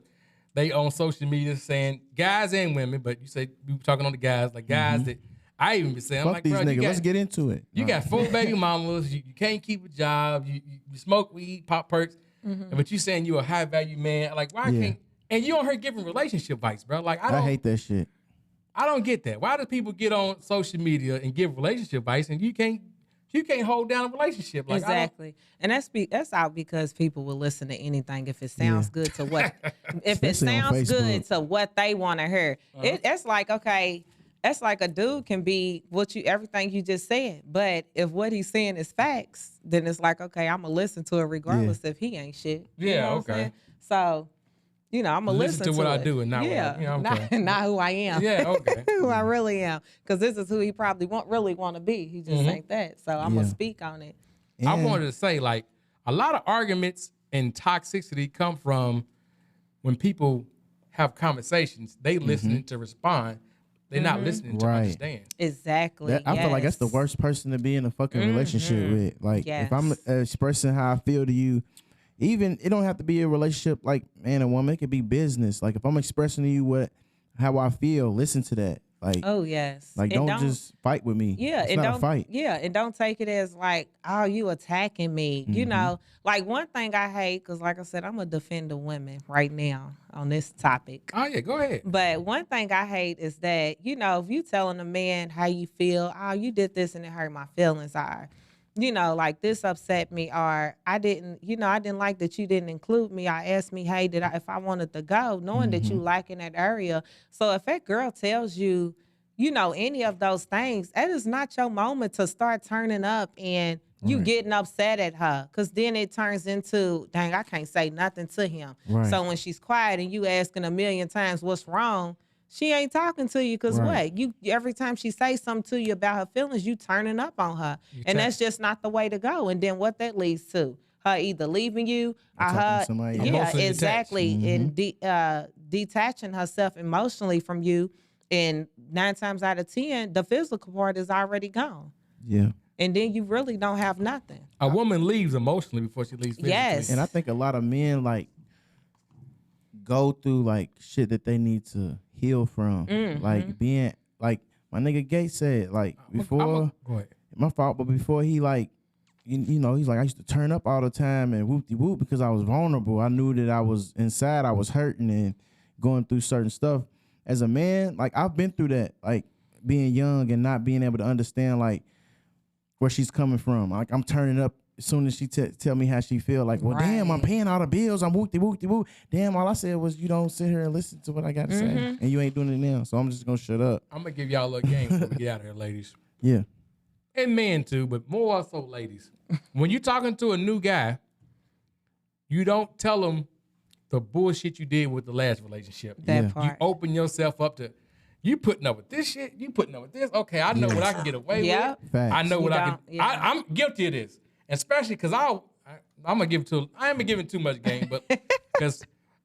they on social media saying guys and women, but you say we were talking on the guys, like guys that I even been saying, I'm Fuck like, these bro, niggas. Let's get into it. you got 4 baby mamas, you can't keep a job, you smoke weed, pop perks, but you saying you a high value man. Like why Yeah. can't and you on her giving relationship advice, bro? Like I hate that shit. I don't get that. Why do people get on social media and give relationship advice and you can't hold down a relationship? Like Exactly. And that's out because people will listen to anything if it sounds good to what if it Especially on sounds good Facebook. to what they want to hear. It's like, okay, that's like a dude can be everything you just said. But if what he's saying is facts, then it's like, okay, I'm gonna listen to it regardless if he ain't shit. You Yeah, know what I'm okay. saying? So, I'm gonna Listen listen to what I it. do and not what I- yeah, okay. not who I am. Yeah, okay. Who I really am. Because this is who he probably really want to be. He just ain't that. So I'm gonna speak on it. I And- wanted to say, like, a lot of arguments and toxicity come from when people have conversations. They listening to respond. They're not listening to Right. understand. Exactly. I feel like that's the yes. worst person to be in a fucking relationship with. Like, if I'm expressing how I feel to you, even it don't have to be a relationship like man and woman. It could be business. Like, if I'm expressing to you how I feel, listen to that. Like, Oh yes. like And don't just fight with me. Yeah, it's and not don't a fight. Yeah, and don't take it as like, oh, you attacking me. You know, like one thing I hate, because like I said, I'm a defender of women right now on this topic. Oh, yeah, go ahead. But one thing I hate is that, if you telling a man how you feel, oh, you did this and it hurt my feelings, or, like this upset me, or I didn't like that you didn't include me. I asked me, hey, if I wanted to go, knowing that you like in that area. So if that girl tells you, any of those things, that is not your moment to start turning up and you getting upset at her. Because then it turns into, dang, I can't say nothing to him. Right. So when she's quiet and you asking a million times what's wrong, she ain't talking to you because Right. what? You every time she says something to you about her feelings, you turning up on her. And that's just not the way to go. And then what that leads to? Her either leaving you or talking to her somebody else. Emotionally exactly. And detaching herself emotionally from you. And 9 times out of 10, the physical part is already gone. Yeah. And then you really don't have nothing. A woman leaves emotionally before she leaves physically. Yes. And I think a lot of men like go through like shit that they need to heal from. Like being like my nigga Gates said, like before Go ahead. my fault, but before he like you know, he's like I used to turn up all the time and whoop de whoop because I was vulnerable. I knew that I was inside, I was hurting and going through certain stuff. As a man, like I've been through that, like being young and not being able to understand like where she's coming from. Like I'm turning up as soon as she tell me how she feel. Like, well, damn, I'm paying all the bills. I'm whoop de whoop de whoop. Damn, all I said was you don't sit here and listen to what I got to say, and you ain't doing it now. So I'm just gonna shut up. I'm going to give y'all a little game before we get out of here, ladies. Yeah, And men too, but more so ladies. When you're talking to a new guy, you don't tell him the bullshit you did with the last relationship. That Yeah. part. You open yourself up to, you putting up with this shit, you putting up with this. Okay, I know what I can get away Yep. with. Facts. I know You what I don't- can. yeah. I'm guilty of this, especially because I'm gonna give too. I ain't giving too much game, but because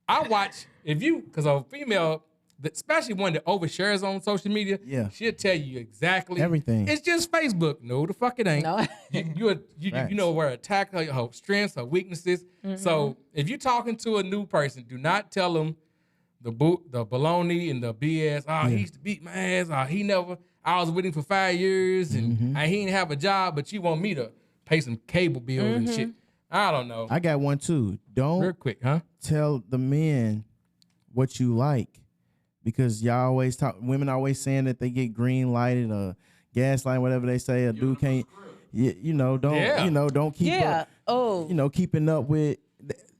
I watch because a female, especially one that overshares on social media, Yeah. she'll tell you exactly Everything. It's just Facebook. No, the fuck it ain't. No. You know where to attack her strengths, her weaknesses. So if you're talking to a new person, do not tell them the baloney and the BS. Oh, he used to beat my ass. Oh, I was with him for 5 years and he didn't have a job, but you want me to pay some cable bills and shit. I don't know. I got one too. Real Don't quick, huh? tell the men what you like because y'all always talk. Women always saying that they get green lighted or gaslight, whatever they say. A dude can't. Don't keep Yeah. up. Oh. Keeping up with.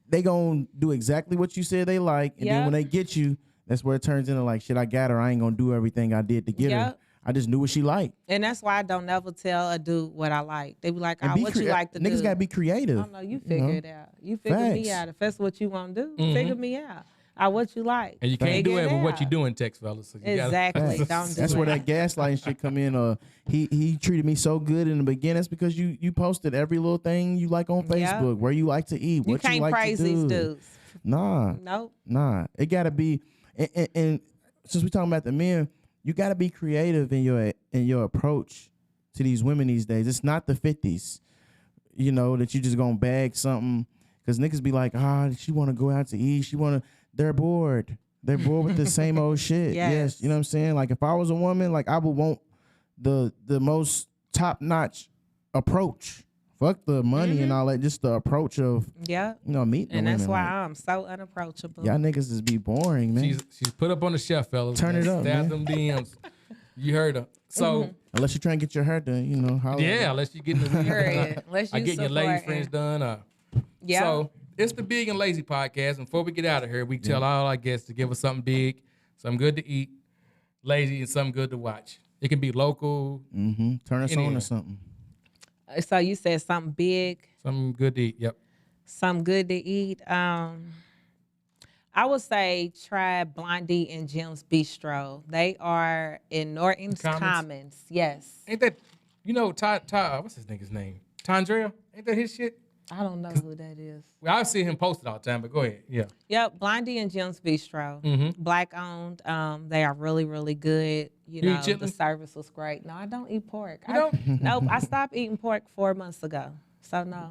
They gonna do exactly what you said they like, and then Yep. when they get you, that's where it turns into like, shit, I got her. I ain't gonna do everything I did to get her. Yep. I just knew what she liked. And that's why I don't never tell a dude what I like. They be like, And oh, what you like to do? Niggas gotta be creative. I don't know. You figure it out. You figure me Facts. out. If that's what you want to do, figure me out. what you like. And you can't do Figure it with what you out. do in text, fellas. So you Exactly. Facts. Don't do That's it. where that gaslighting shit come in. He treated me so good in the beginning. That's because you posted every little thing you like on Yeah. Facebook, where you like to eat, You what can't you like praise to do. these dudes. Nah, Nope. it gotta be. And since we talking about the men, you gotta be creative in your approach to these women these days. It's not the 50s, that you just gonna bag something. Because niggas be like, she want to go out to eat. They're bored. They're bored with the same old shit. Yes. You know what I'm saying? Like, if I was a woman, like, I would want the most top-notch approach. Fuck the money and all that. Just the approach of, Yeah. meeting And the that's women. why Like, I'm so unapproachable. y'all niggas just be boring, man. She's put up on the shelf, fellas. Turn it up, Stab man. them DMs. You heard her. So Unless you're trying to get your hair done, holla at yeah, me. unless you getting the Period. Unless I you getting your lady supporting. friends done. Yeah. So it's the Big and Lazy podcast. And before we get out of here, we tell all our guests to give us something big, something good to eat, lazy, and something good to watch. It can be local, Turn us on Anyway. or something. So you said something big, something good to eat. Yep. something good to eat. I would say try Blondie and Jim's Bistro. They are in Norton's Commons? Commons. Yes. Ain't that, Ty, what's his nigga's name? Tondrell? Ain't that his shit? I don't know who that is. Well, I see him posted all the time, but go ahead. Yeah. Yep, Blondie and Jim's Bistro. Black owned. They are really, really good. You You eat know, the chitlins? service was great. No, I don't eat pork. You don't? Nope, I stopped eating pork 4 months ago. So no.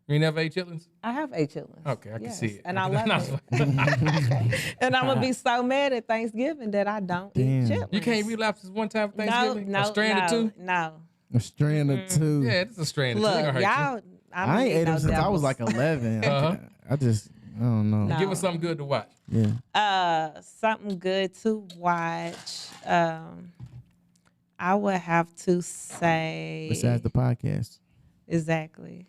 You ain't never ate chitlins? I have ate chitlins. Okay, I can see it. And I love it. And I'm gonna be so mad at Thanksgiving that I don't eat Damn. chitlins. You can't relapse this one time for Thanksgiving? No, A strand or two? No. A strand or two. Yeah, it's a strand or two. Look, Ain't gonna hurt y'all. I ain't ate them since I was like 11. Uh-huh. I don't know. No. you. Give us something good to watch. Yeah. Something good to watch. I would have to say Besides the podcast. exactly.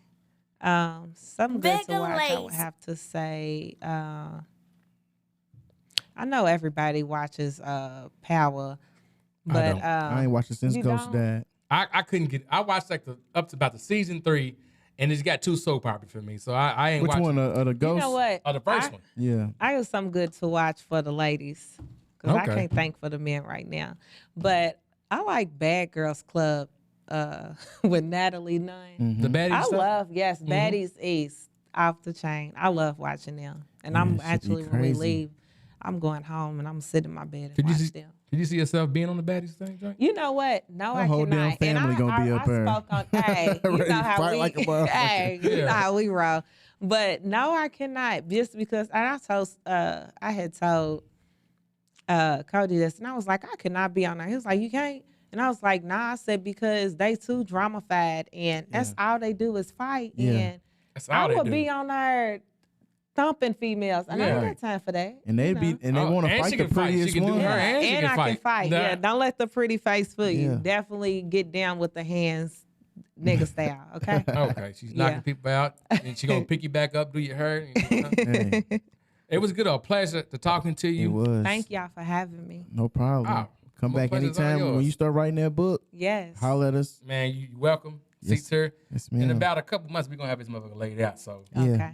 Something good to Bigger watch. I would Lace. have to say. I know everybody watches Power, but don't. I ain't watched it since you Ghost don't? died. I couldn't get. I watched like up to about the season 3, and it's got 2 soap operas for me. So I ain't Which watching. one? The you Ghost? know what? Oh, the first one. Yeah. I got something good to watch for the ladies because I Okay. can't think for the men right now. But I like Bad Girls Club with Natalie Nunn. The baddie I stuff? love Baddies is off the chain. I love watching them, and I'm shit be actually when we crazy. leave, I'm going home and I'm sitting in my bed and Could you watch see? them. Could you see yourself being on the baddies thing, Joint? You know what? No, I whole damn cannot. And family gonna be up there. I spoke on. Hey, you Ready know to how fight we. like a motherfucker. Hey, you Yeah. know how we roll. But no, I cannot. Just because, and I had told Cody this, and I was like, I cannot be on there. He was like, you can't. And I was like, nah. I said because they too drama-fied, and that's all they do is fight. Yeah. And That's I all they would do. be on there thumping females, and I Yeah. ain't got time for that. And they you be know? and they want to and fight she the can fight. She prettiest can do one. her Yeah, and she and can I fight. can fight. Nah. Yeah, don't let the pretty face fool you. Yeah. Definitely get down with the hands, nigga style. Okay. Okay, she's knocking Yeah. people out, and she gonna pick you back up, do your hair. Hey, It was good, a pleasure to talking to it you. was. Thank y'all for having me. No problem. Oh, Come my back pleasure's all anytime when yours. you start writing that book. Yes. Holler at us. Man, you welcome. Yes. Seats here. Yes, In ma'am. about a couple months, we're gonna have this motherfucker laid out. So Yeah. Okay.